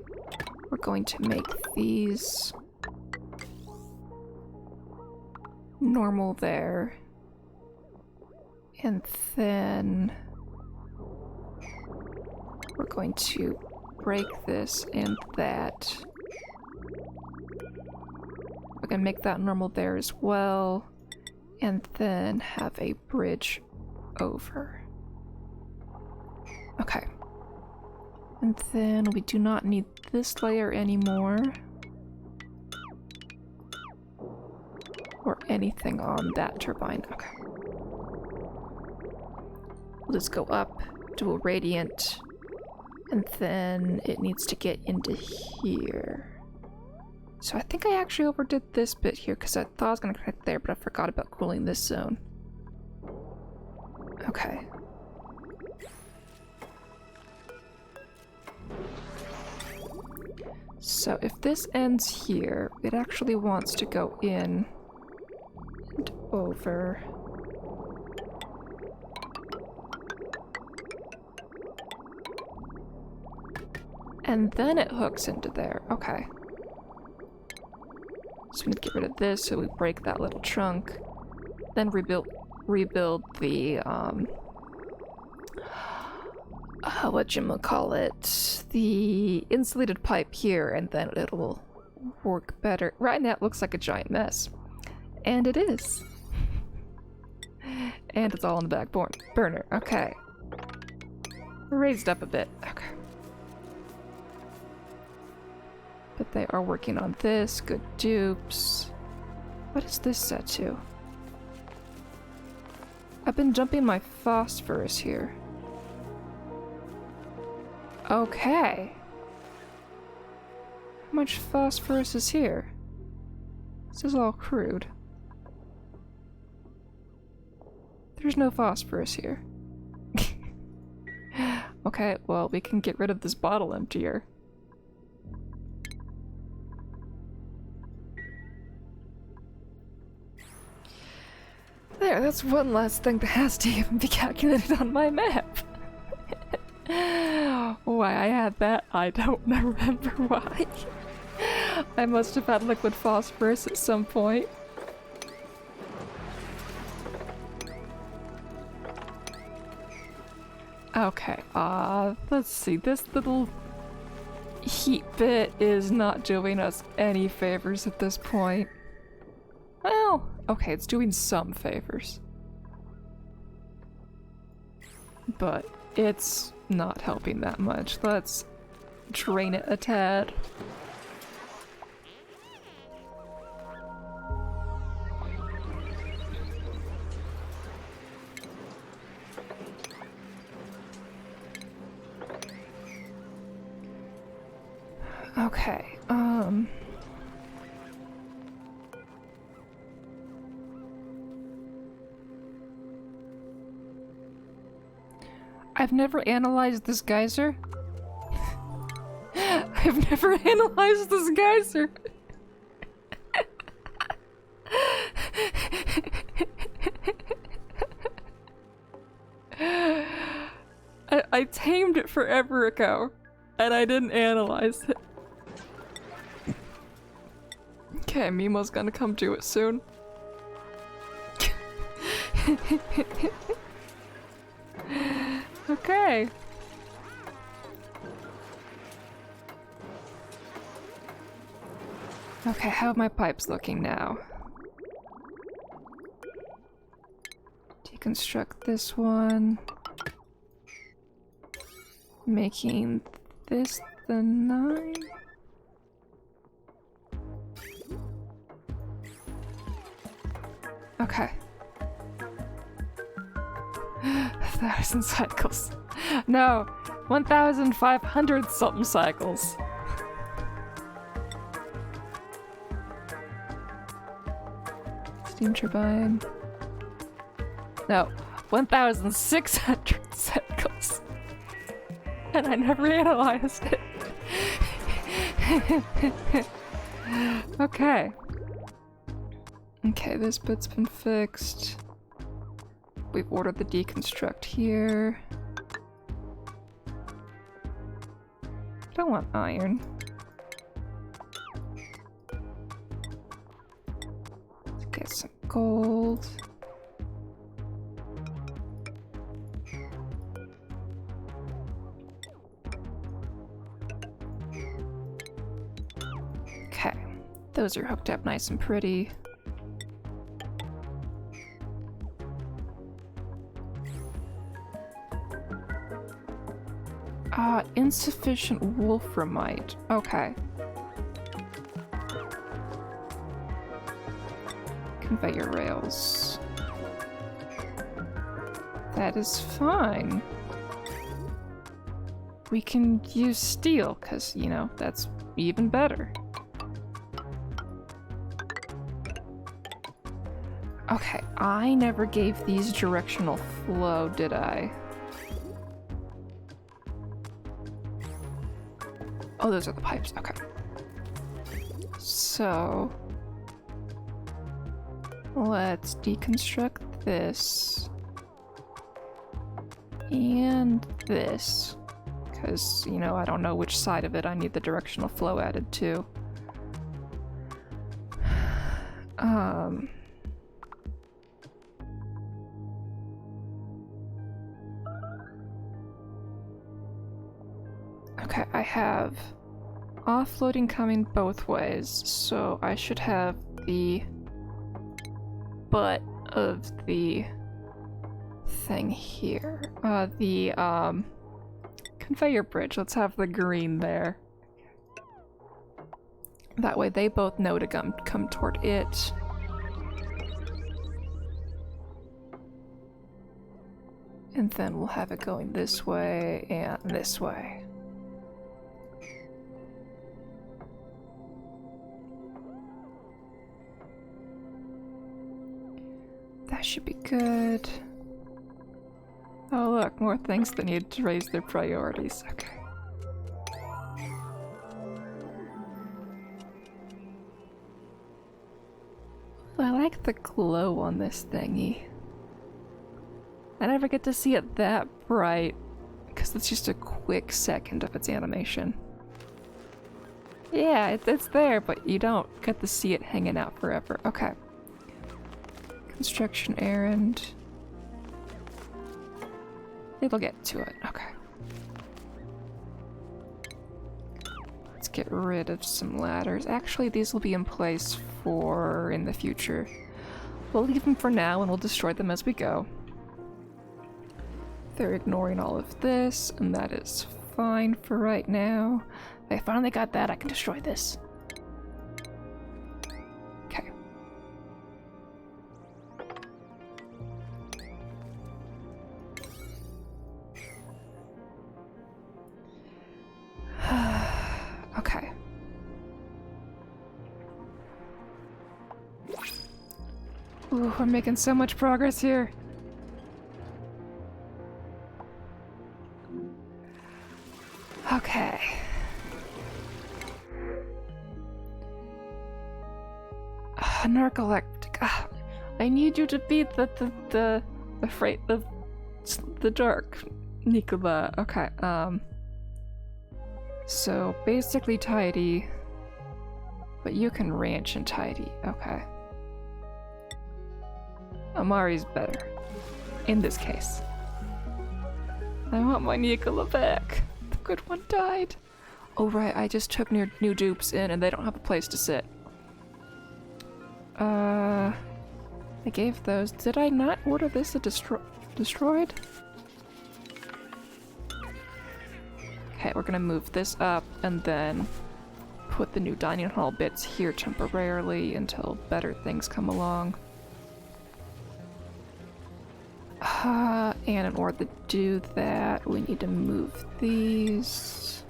We're going to make these normal there. And then we're going to break this and that. We're gonna make that normal there as well. And then have a bridge over. Okay. And then we do not need this layer anymore. Or anything on that turbine. Okay. We'll just go up, do a radiant, and then it needs to get into here. So I think I actually overdid this bit here because I thought I was going to connect there, but I forgot about cooling this zone. Okay. So if this ends here, it actually wants to go in and over. And then it hooks into there. Okay. So we need to get rid of this so we break that little chunk. Then rebuild the whatchamacallit, the insulated pipe here, and then it'll work better. Right now it looks like a giant mess. And it is. And it's all on the back burner. Okay. Raised up a bit. Okay. But they are working on this. Good dupes. What is this set to? I've been dumping my phosphorus here. Okay. How much phosphorus is here? This is all crude. There's no phosphorus here. Okay, well, we can get rid of this bottle emptier. There, that's one last thing that has to even be calculated on my map. Why I had that, I don't remember why. I must have had liquid phosphorus at some point. Okay, let's see, this little heat bit is not doing us any favors at this point. Well, okay, it's doing some favors. But it's not helping that much. Let's drain it a tad. Okay, I've never analyzed this geyser. I've never analyzed this geyser. I tamed it forever ago, and I didn't analyze it. Okay, Mimo's gonna come do it soon. Okay. Okay, how are my pipes looking now? Deconstruct this one. Making this the 9. Okay. 1,000 cycles. No, 1,500 something cycles. Steam turbine. No, 1,600 cycles. And I never analyzed it. Okay. Okay, this bit's been fixed. We've ordered the deconstruct here. Don't want iron. Let's get some gold. Okay, those are hooked up nice and pretty. Insufficient wolframite. Okay. Conveyor rails. That is fine. We can use steel, because, you know, that's even better. Okay, I never gave these directional flow, did I? Oh, those are the pipes. Okay. So let's deconstruct this and this, because, you know, I don't know which side of it I need the directional flow added to. Okay, I have offloading coming both ways, so I should have the butt of the thing here. The conveyor bridge. Let's have the green there. That way they both know to come toward it. And then we'll have it going this way and this way. That should be good. Oh look, more things that need to raise their priorities. Okay. I like the glow on this thingy. I never get to see it that bright, because it's just a quick second of its animation. Yeah, it's there, but you don't get to see it hanging out forever. Okay. Construction errand. It'll get to it. Okay. Let's get rid of some ladders. Actually, these will be in place for in the future. We'll leave them for now and we'll destroy them as we go. They're ignoring all of this, and that is fine for right now. I finally got that. I can destroy this. Okay. Okay. Ooh, I'm making so much progress here. Okay. Narcoleptic. I need you to beat the freight of the dark, Nicola. Okay. So basically tidy, but you can ranch and tidy. Okay. Amari's better in this case. I want my Nicola back. The good one died. Oh right, I just took new dupes in and they don't have a place to sit. I gave those. Did I not order this destroyed? Okay, we're gonna move this up and then put the new dining hall bits here temporarily until better things come along. And in order to do that, we need to move these.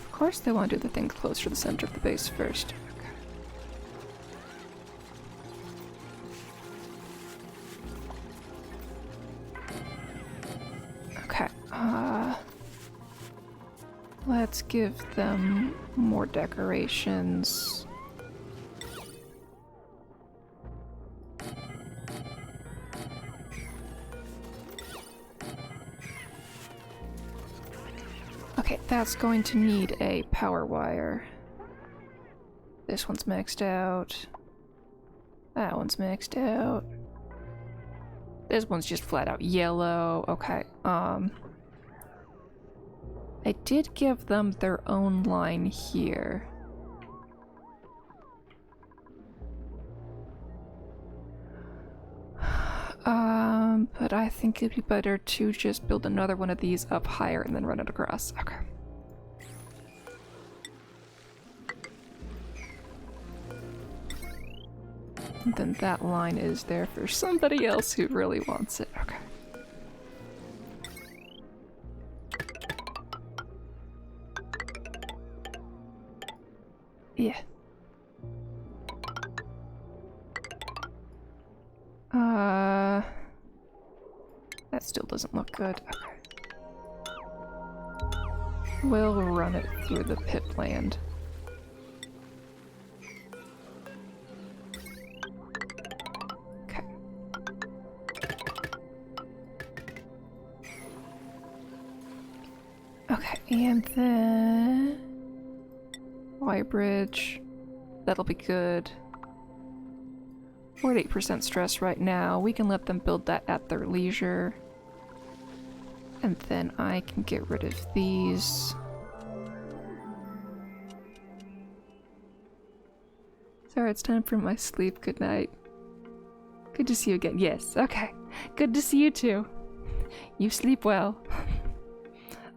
Of course they want to do the things closer to the center of the base first. Okay. Let's give them more decorations. Okay, that's going to need a power wire. This one's maxed out. That one's maxed out. This one's just flat out yellow. Okay, I did give them their own line here. But I think it'd be better to just build another one of these up higher and then run it across. Okay. And then that line is there for somebody else who really wants it. Okay. Yeah. That still doesn't look good. Okay. We'll run it through the pit land. Okay. Okay, and then wire bridge. That'll be good. We're at 8% stress right now. We can let them build that at their leisure. And then I can get rid of these. Sorry, it's time for my sleep. Good night. Good to see you again. Yes, okay. Good to see you too. You sleep well.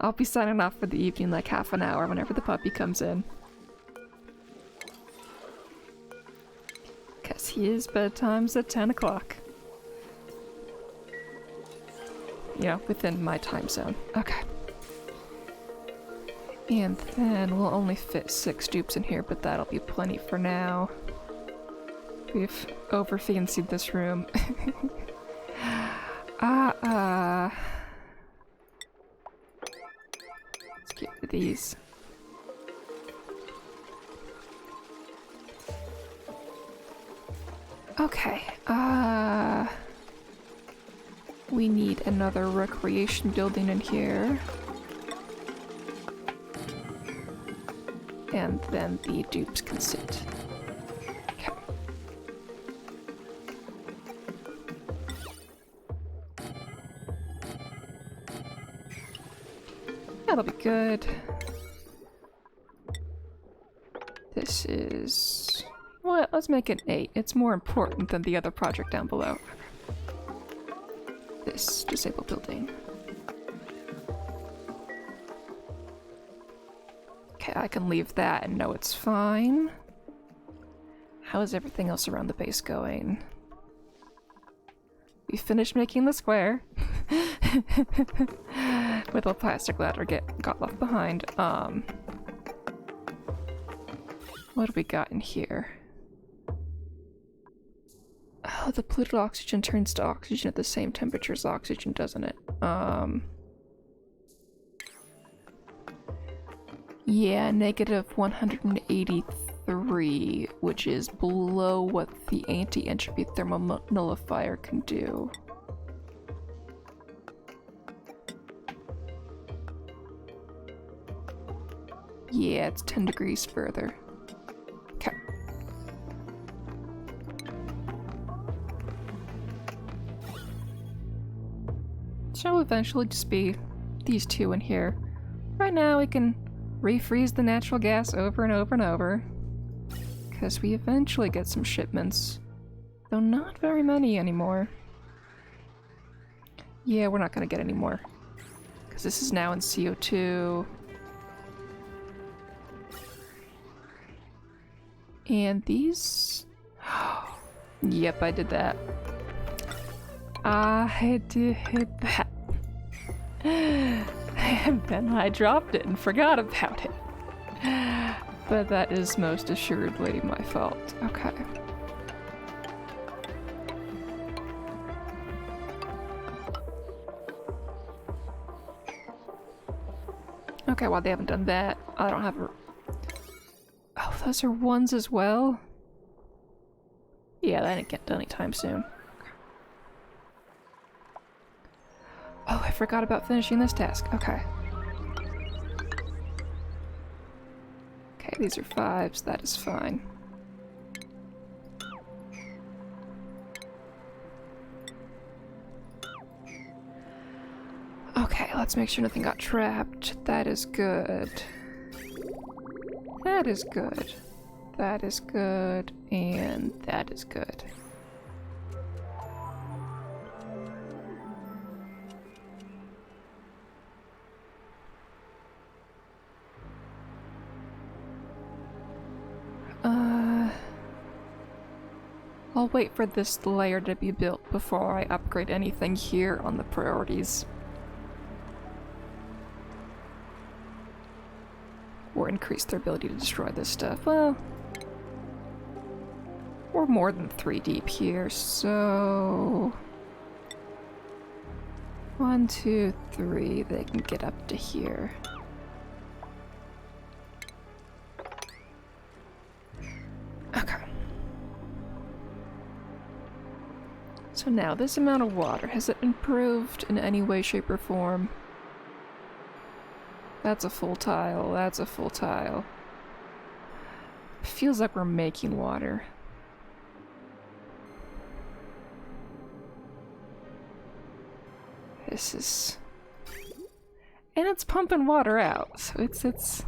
I'll be signing off for the evening like half an hour whenever the puppy comes in. Because his bedtime's at 10 o'clock. You know, within my time zone. Okay. And then we'll only fit 6 dupes in here, but that'll be plenty for now. We've over-fancied this room. Let's get rid of these. Okay, we need another recreation building in here. And then the dupes can sit. Okay. That'll be good. This is... well, let's make it 8. It's more important than the other project down below. This disabled building. Okay, I can leave that and know it's fine. How is everything else around the base going? We finished making the square. With a plastic ladder got left behind. What do we got in here? Oh, the polluted oxygen turns to oxygen at the same temperature as oxygen, doesn't it? Yeah, negative 183, which is below what the anti-entropy thermal nullifier can do. Yeah, it's 10 degrees further. Okay. So eventually just be these two in here. Right now we can refreeze the natural gas over and over and over. Because we eventually get some shipments. Though not very many anymore. Yeah, we're not gonna get any more. Because this is now in CO2. And these... Yep, I did that. I did that. And then I dropped it and forgot about it. But that is most assuredly my fault. Okay. Okay, well, they haven't done that. I don't have a... Oh, those are ones as well? Yeah, that didn't get done anytime soon. Oh, I forgot about finishing this task. Okay. Okay, these are 5s. That is fine. Okay, let's make sure nothing got trapped. That is good. That is good. That is good. And that is good. I'll wait for this layer to be built before I upgrade anything here on the priorities. Or increase their ability to destroy this stuff. Well, we're more than 3 deep here, so... 1, 2, 3, they can get up to here. Okay. So now, this amount of water, has it improved in any way, shape, or form? That's a full tile, that's a full tile. Feels like we're making water. This is... And it's pumping water out, so it's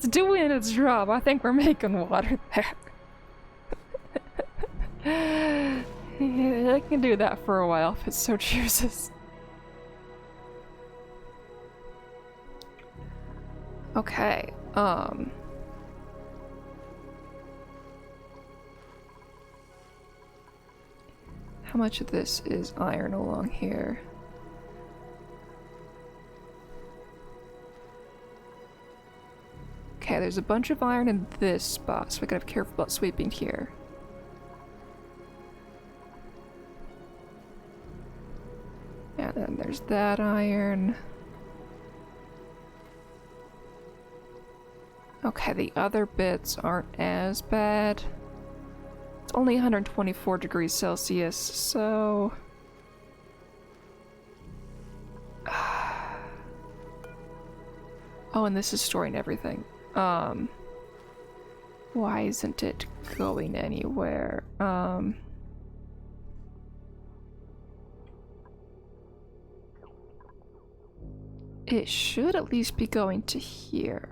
doing its job. I think we're making water there. Yeah, I can do that for a while if it so chooses. Okay, how much of this is iron along here? Okay, there's a bunch of iron in this spot, so we gotta be careful about sweeping here. And then there's that iron. Okay, the other bits aren't as bad. It's only 124 degrees Celsius, so... Oh, and this is storing everything. Why isn't it going anywhere? It should at least be going to here.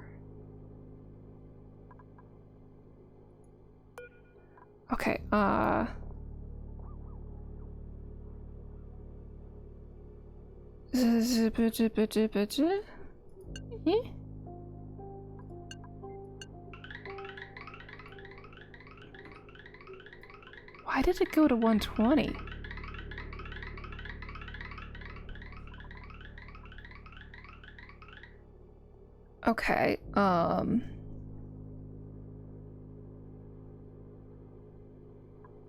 Okay, Why did it go to 120? Okay,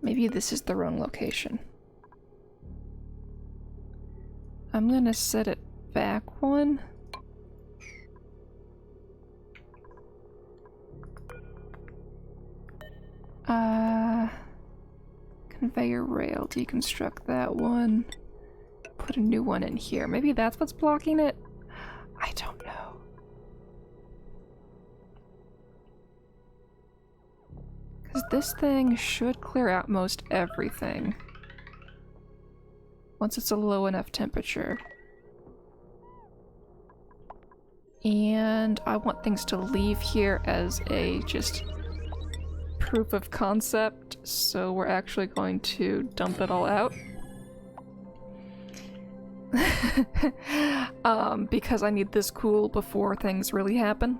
Maybe this is the wrong location. I'm gonna set it back one. Conveyor rail, deconstruct that one. Put a new one in here. Maybe that's what's blocking it? I don't know. Because this thing should clear out most everything. Once it's a low enough temperature. And I want things to leave here as a just proof of concept, so we're actually going to dump it all out. Because I need this cool before things really happen.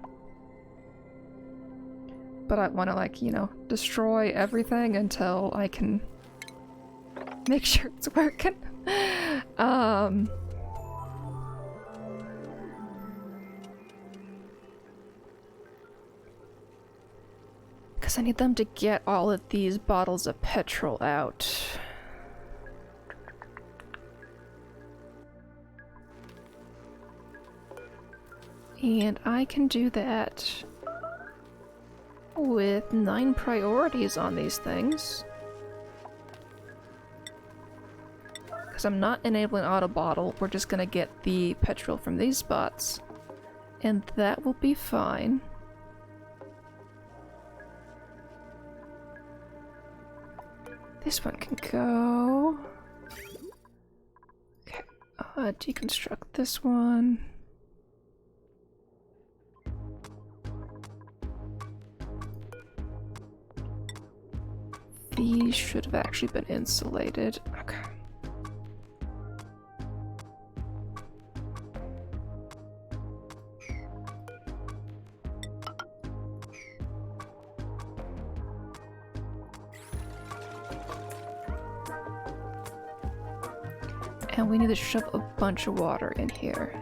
But I want to, like, you know, destroy everything until I can make sure it's working. Because I need them to get all of these bottles of petrol out. And I can do that with 9 priorities on these things. Because I'm not enabling auto bottle, we're just gonna get the petrol from these spots. And that will be fine. This one can go. Okay, deconstruct this one. These should have actually been insulated. Okay. And we need to shove a bunch of water in here.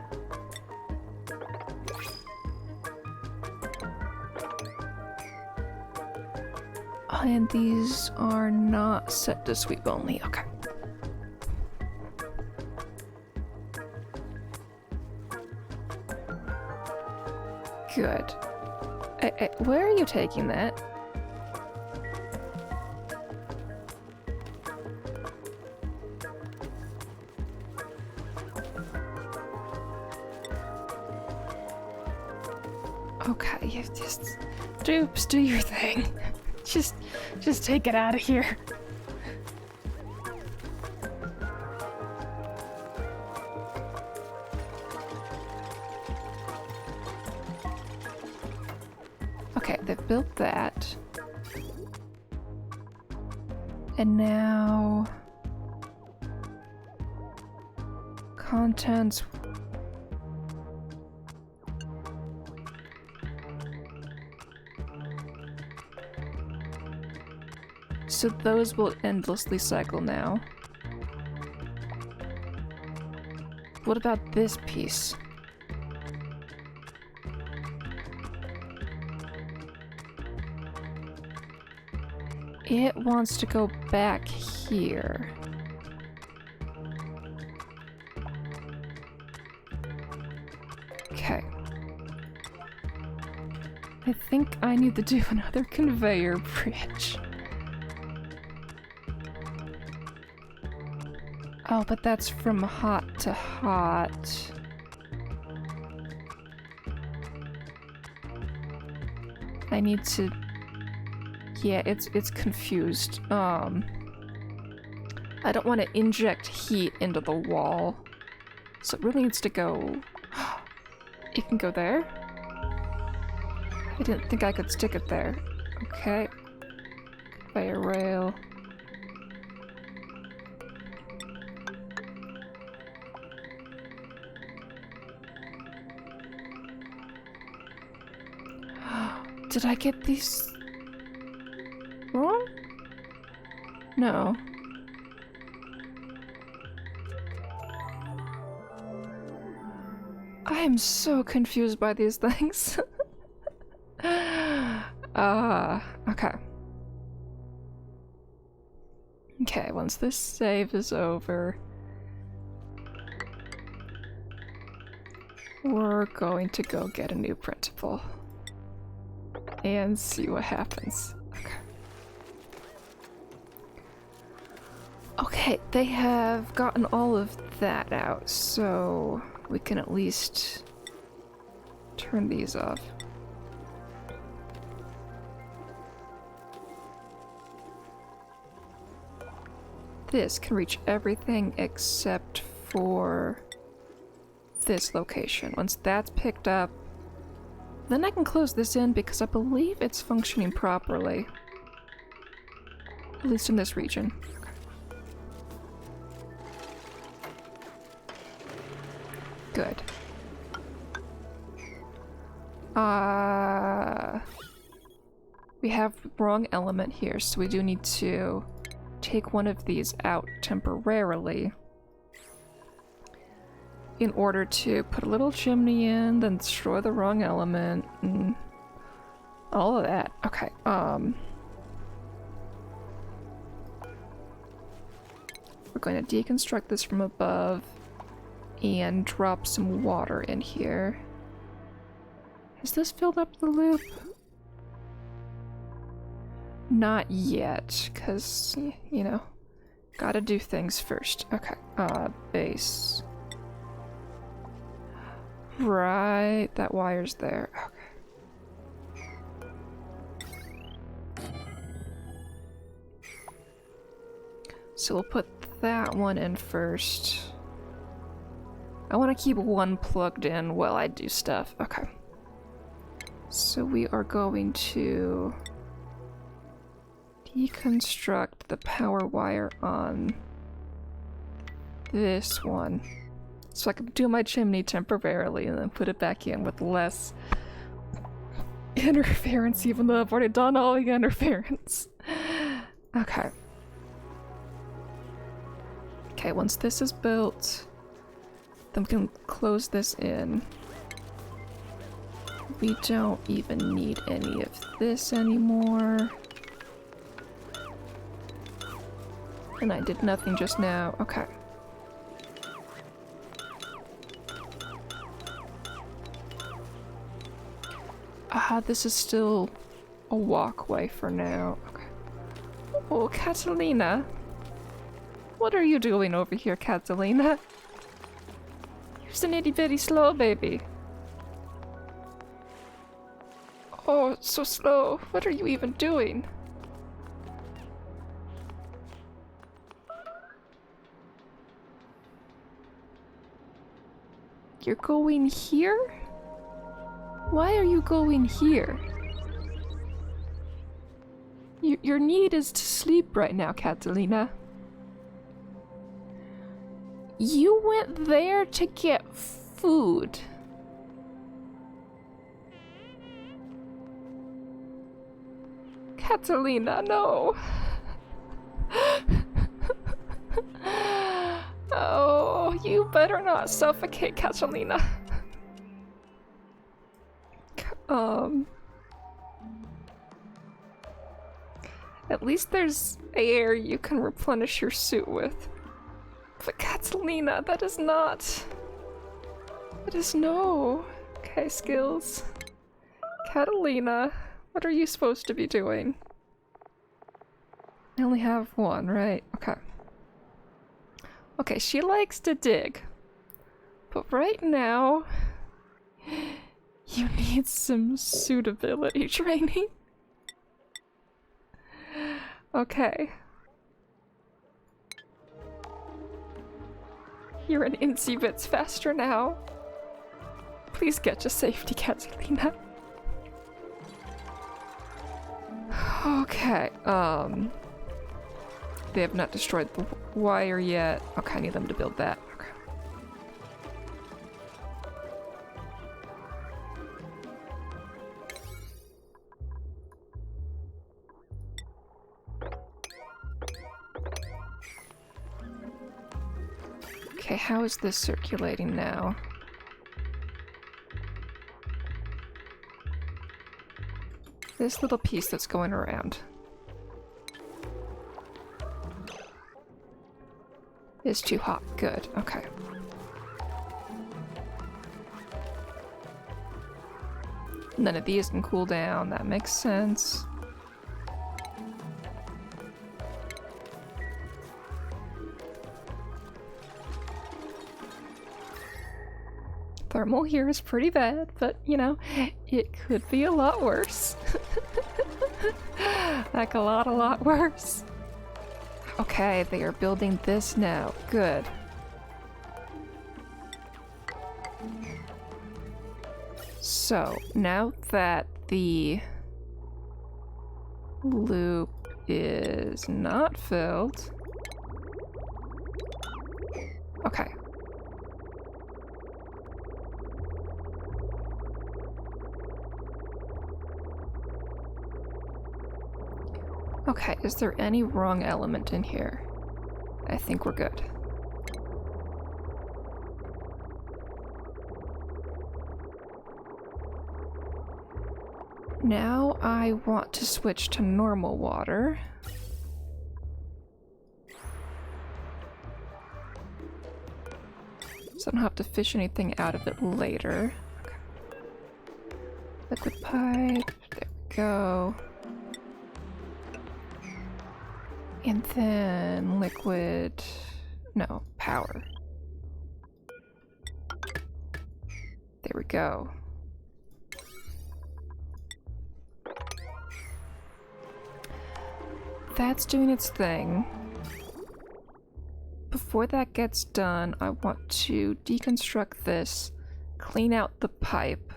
And these are not set to sweep only. Okay. Good. Where are you taking that? Okay, you just do your thing. Just take it out of here. Okay, they've built that. And now contents. So those will endlessly cycle now. What about this piece? It wants to go back here. Okay. I think I need to do another conveyor bridge. Oh, but that's from hot to hot. I need to... Yeah, it's confused. I don't want to inject heat into the wall. So it really needs to go... It can go there? I didn't think I could stick it there. Okay. Conveyor rail. Did I get these wrong? No. I am so confused by these things. Okay. Okay, once this save is over, we're going to go get a new principal and see what happens. Okay. Okay, they have gotten all of that out, so we can at least turn these off. This can reach everything except for this location. Once that's picked up, then I can close this in because I believe it's functioning properly. At least in this region. Okay. Good. We have wrong element here, so we do need to take one of these out temporarily in order to put a little chimney in, then destroy the wrong element, and all of that. Okay, we're going to deconstruct this from above and drop some water in here. Has this filled up the loop? Not yet, because, you know, gotta do things first. Okay, base. Right, that wire's there. Okay. So we'll put that one in first. I want to keep one plugged in while I do stuff. Okay. So we are going to deconstruct the power wire on this one, so I can do my chimney temporarily and then put it back in with less interference, even though I've already done all the interference. Okay. Okay, once this is built, then we can close this in. We don't even need any of this anymore. And I did nothing just now. Okay. This is still a walkway for now. Okay. Oh, Catalina. What are you doing over here, Catalina? You're so itty bitty slow, baby. Oh, so slow. What are you even doing? You're going here? Why are you going here? Your need is to sleep right now, Catalina. You went there to get food. Catalina, no. Oh, you better not suffocate, Catalina. At least there's air you can replenish your suit with. But Catalina, that is not... That is no... Okay, skills. Catalina, what are you supposed to be doing? I only have one, right? Okay. Okay, she likes to dig. But right now... You need some suitability training. Okay. You're an incy bits faster now. Please get to safety, Catalina. Okay, they have not destroyed the wire yet. Okay, I need them to build that. Okay. Okay, how is this circulating now? This little piece that's going around. is too hot. Good, okay. None of these can cool down, that makes sense. Thermal here is pretty bad, but you know, it could be a lot worse. Like a lot worse. Okay, they are building this now. Good. So, now that the loop is not filled... Okay. Okay, is there any wrong element in here? I think we're good. Now I want to switch to normal water. So I don't have to fish anything out of it later. Okay. Liquid pipe, there we go. And then liquid, no, power. There we go. That's doing its thing. Before that gets done, I want to deconstruct this, clean out the pipe,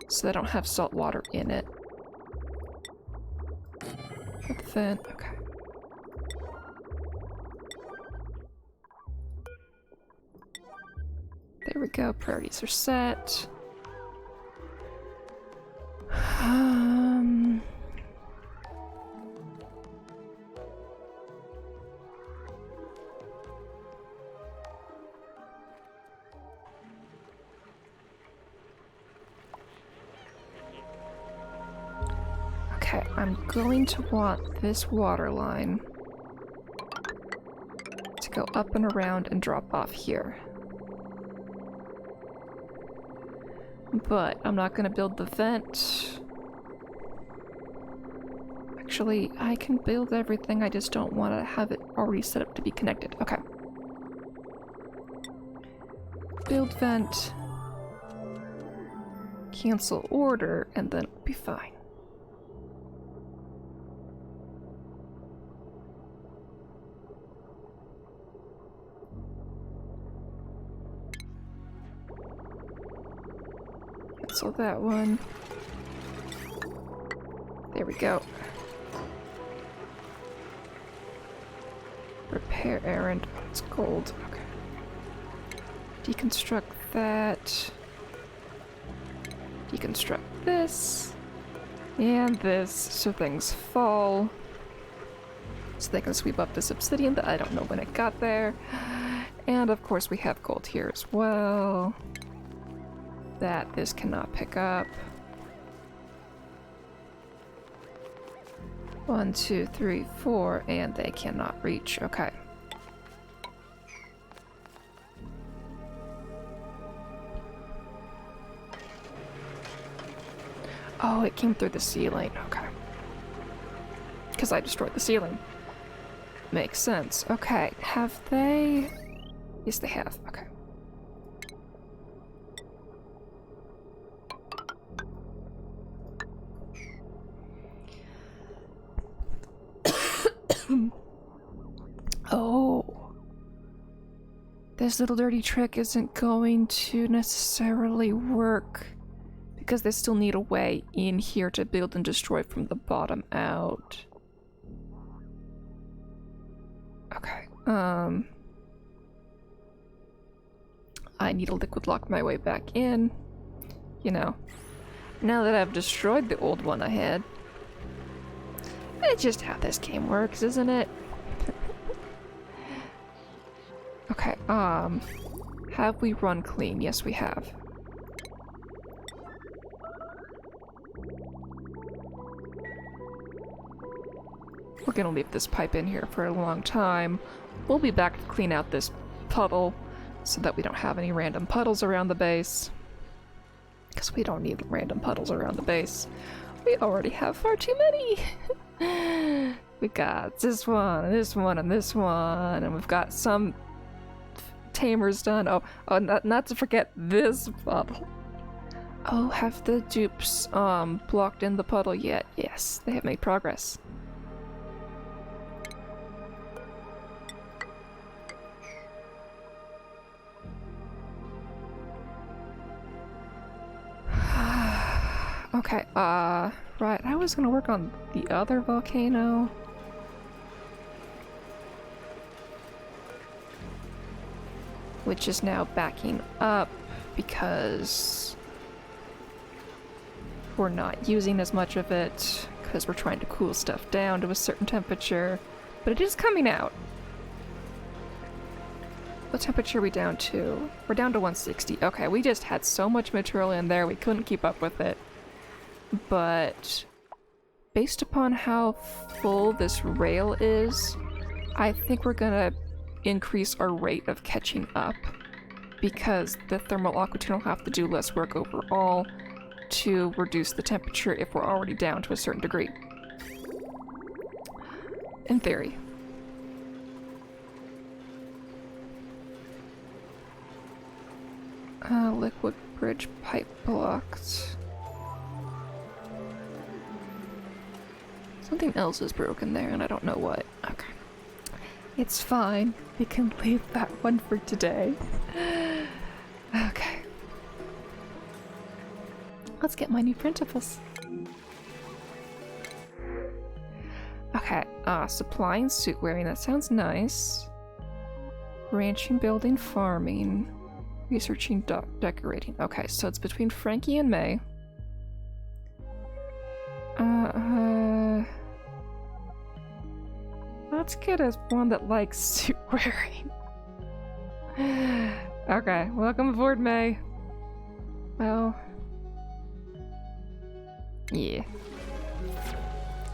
so I don't have salt water in it. The vent, okay. There we go, priorities are set. Okay, I'm going to want this water line to go up and around and drop off here. But I'm not gonna build the vent. Actually, I can build everything, I just don't want to have it already set up to be connected. Okay. Build vent. Cancel order, and then it'll be fine. Cancel that one. There we go. Repair errand. Oh, it's gold. Okay. Deconstruct that. Deconstruct this. And this, so things fall. So they can sweep up this obsidian that I don't know when it got there. And of course we have gold here as well. That this cannot pick up. 1, 2, 3, 4, and they cannot reach. Okay. Oh, it came through the ceiling. Okay. Because I destroyed the ceiling. Makes sense. Okay. Have they... Yes, they have. Okay. Oh. This little dirty trick isn't going to necessarily work because they still need a way in here to build and destroy from the bottom out. Okay, I need to liquid lock my way back in. You know, now that I've destroyed the old one I had. It's just how this game works, isn't it? Okay, have we run clean? Yes, we have. We're gonna leave this pipe in here for a long time. We'll be back to clean out this puddle so that we don't have any random puddles around the base. Because we don't need random puddles around the base. We already have far too many! We got this one, and this one, and this one, and we've got some tamers done. Oh, not to forget this puddle. Oh, have the dupes blocked in the puddle yet? Yes, they have made progress. Okay, right, I was gonna work on the other volcano. Which is now backing up because we're not using as much of it because we're trying to cool stuff down to a certain temperature, but it is coming out. What temperature are we down to? We're down to 160. Okay, we just had so much material in there we couldn't keep up with it. But based upon how full this rail is, I think we're gonna increase our rate of catching up because the thermal aqua tunnel will have to do less work overall to reduce the temperature if we're already down to a certain degree. In theory. Liquid bridge pipe blocked. Something else is broken there and I don't know what. Okay. It's fine. We can leave that one for today. Okay. Let's get my new printables. Okay, supplying suit wearing, that sounds nice. Ranching, building, farming. Researching, decorating. Okay, so it's between Frankie and May. Let's get us one that likes suit wearing. Okay, welcome aboard, May. Well... yeah.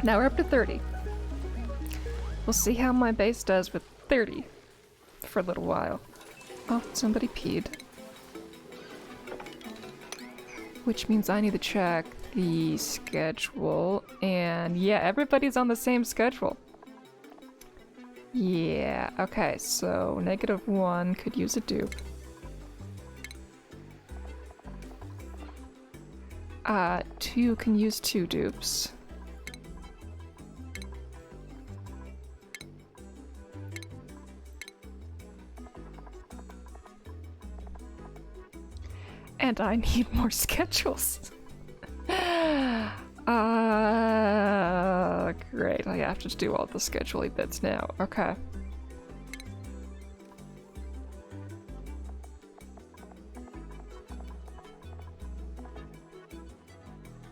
Now we're up to 30. We'll see how my base does with 30 for a little while. Oh, somebody peed. Which means I need to check the schedule. And yeah, everybody's on the same schedule. Yeah, okay, so -1 could use a dupe. 2 can use 2 dupes. And I need more schedules. Great, I have to do all the scheduling bits now. Okay.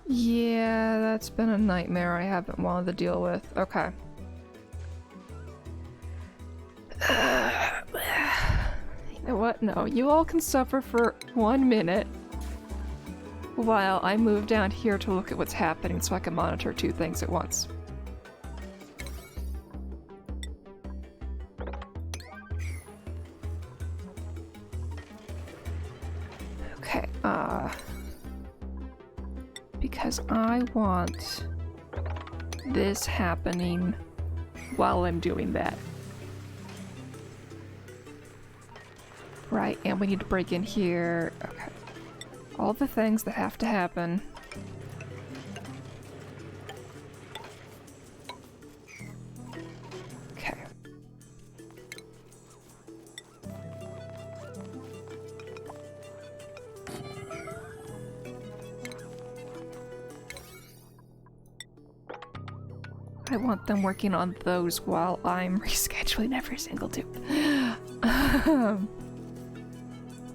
Yeah, that's been a nightmare I haven't wanted to deal with. Okay. You know what? No, you all can suffer for 1 minute while I move down here to look at what's happening so I can monitor 2 things at once. Okay, because I want this happening while I'm doing that. Right, and we need to break in here. Okay. All the things that have to happen. Okay. I want them working on those while I'm rescheduling every single dupe.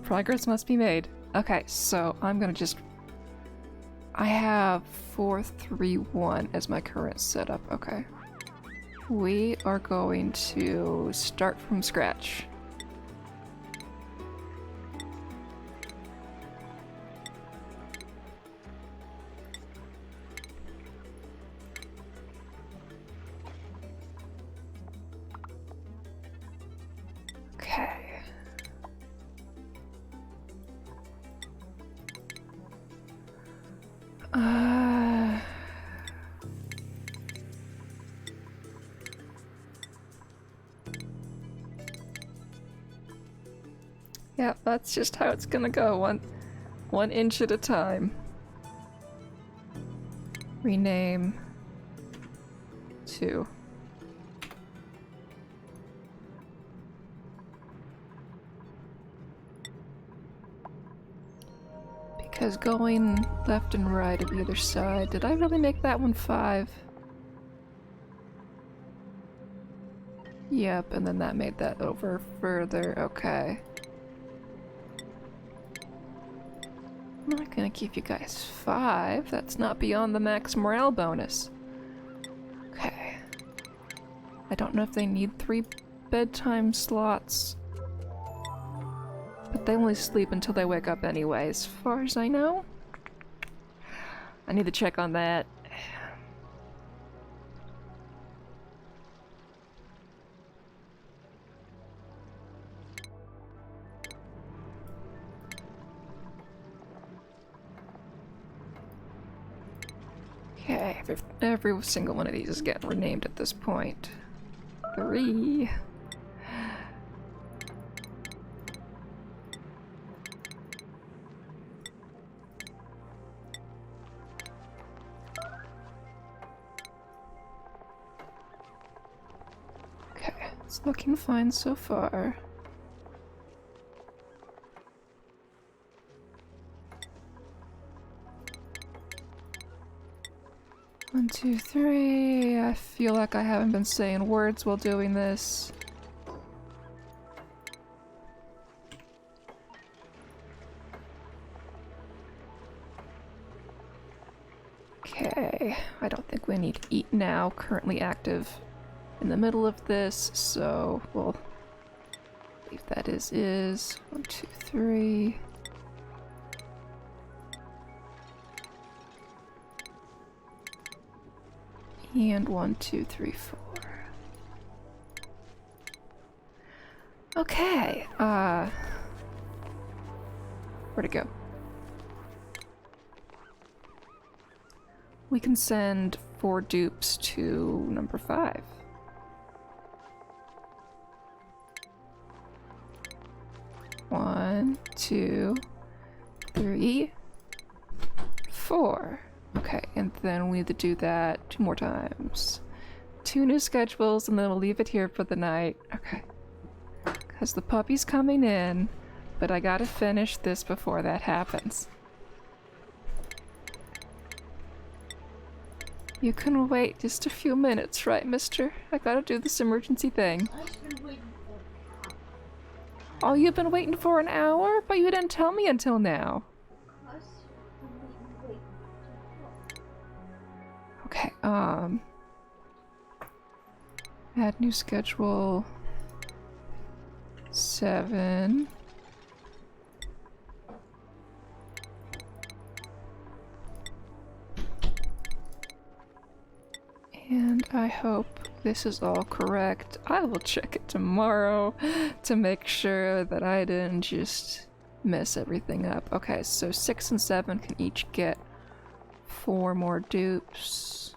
Progress must be made. Okay, so I'm gonna just... I have 431 as my current setup. Okay. We are going to start from scratch. Yeah, that's just how it's gonna go, one inch at a time. Rename to. Because going left and right of either side, did I really make that one 5? Yep, and then that made that over further, okay. I'm not gonna give you guys 5, that's not beyond the max morale bonus. Okay. I don't know if they need 3 bedtime slots. But they only sleep until they wake up anyway, as far as I know. I need to check on that. Okay, every single one of these is getting renamed at this point. 3. It's looking fine so far. One, two, three. I feel like I haven't been saying words while doing this. Okay, I don't think we need to eat now. Currently active in the middle of this, so we'll leave that as is. 1, 2, 3. And 1, 2, 3, 4. Okay, where'd it go? We can send 4 dupes to number 5. One, 2, 3, 4. Okay, and then we need to do that 2 more times. 2 new schedules, and then we'll leave it here for the night. Okay. Because the puppy's coming in, but I gotta finish this before that happens. You can wait just a few minutes, right, mister? I gotta do this emergency thing. Oh, you've been waiting for an hour? But you didn't tell me until now. Okay, add new schedule. 7. And I hope this is all correct. I will check it tomorrow to make sure that I didn't just mess everything up. Okay, so 6 and 7 can each get 4 more dupes.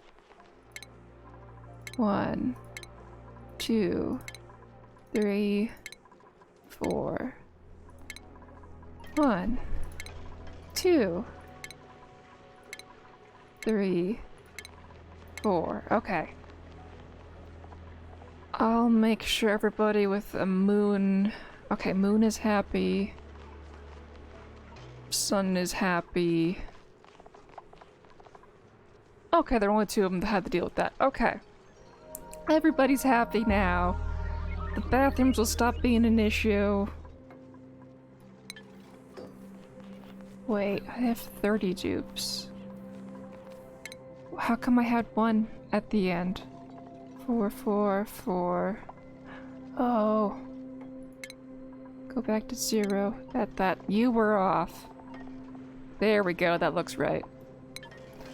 1, 2, 3, 4. 1, 2, 3, 4. Okay. I'll make sure everybody with a moon... Okay, moon is happy. Sun is happy. Okay, there are only 2 of them that had to deal with that. Okay. Everybody's happy now. The bathrooms will stop being an issue. Wait, I have 30 dupes. How come I had 1 at the end? 4, 4, 4. Oh. Go back to 0. That. You were off. There we go, that looks right.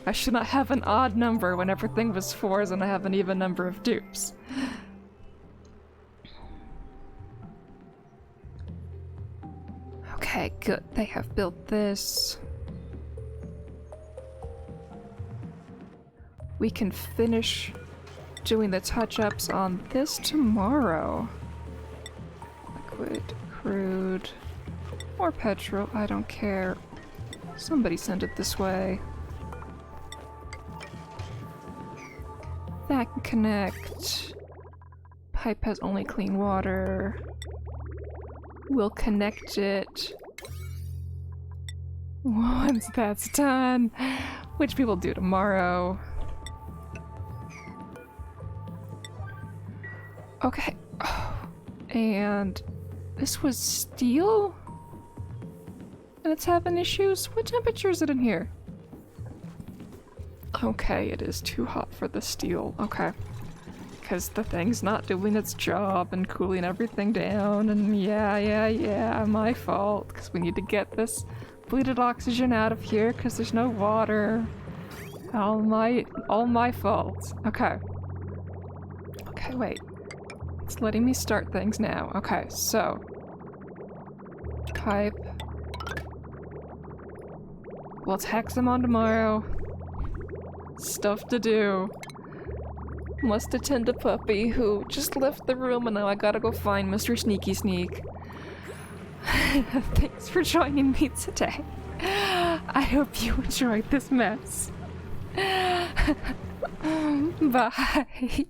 I should not have an odd number when everything was 4s and I have an even number of dupes. Okay, good. They have built this. We can finish doing the touch-ups on this tomorrow. Liquid, crude. Or petrol, I don't care. Somebody send it this way. That can connect. Pipe has only clean water. We'll connect it. Once that's done, which we will do tomorrow. Okay. And this was steel? And it's having issues? What temperature is it in here? Okay, it is too hot for the steel. Okay. Because the thing's not doing its job and cooling everything down, and yeah, my fault. Because we need to get this bleeded oxygen out of here because there's no water. All my fault. Okay. Okay, wait. It's letting me start things now. Okay, so pipe. Let's hex them on tomorrow. Stuff to do. Must attend a puppy who just left the room and now I gotta go find Mr. Sneaky Sneak. Thanks for joining me today. I hope you enjoyed this mess. Bye.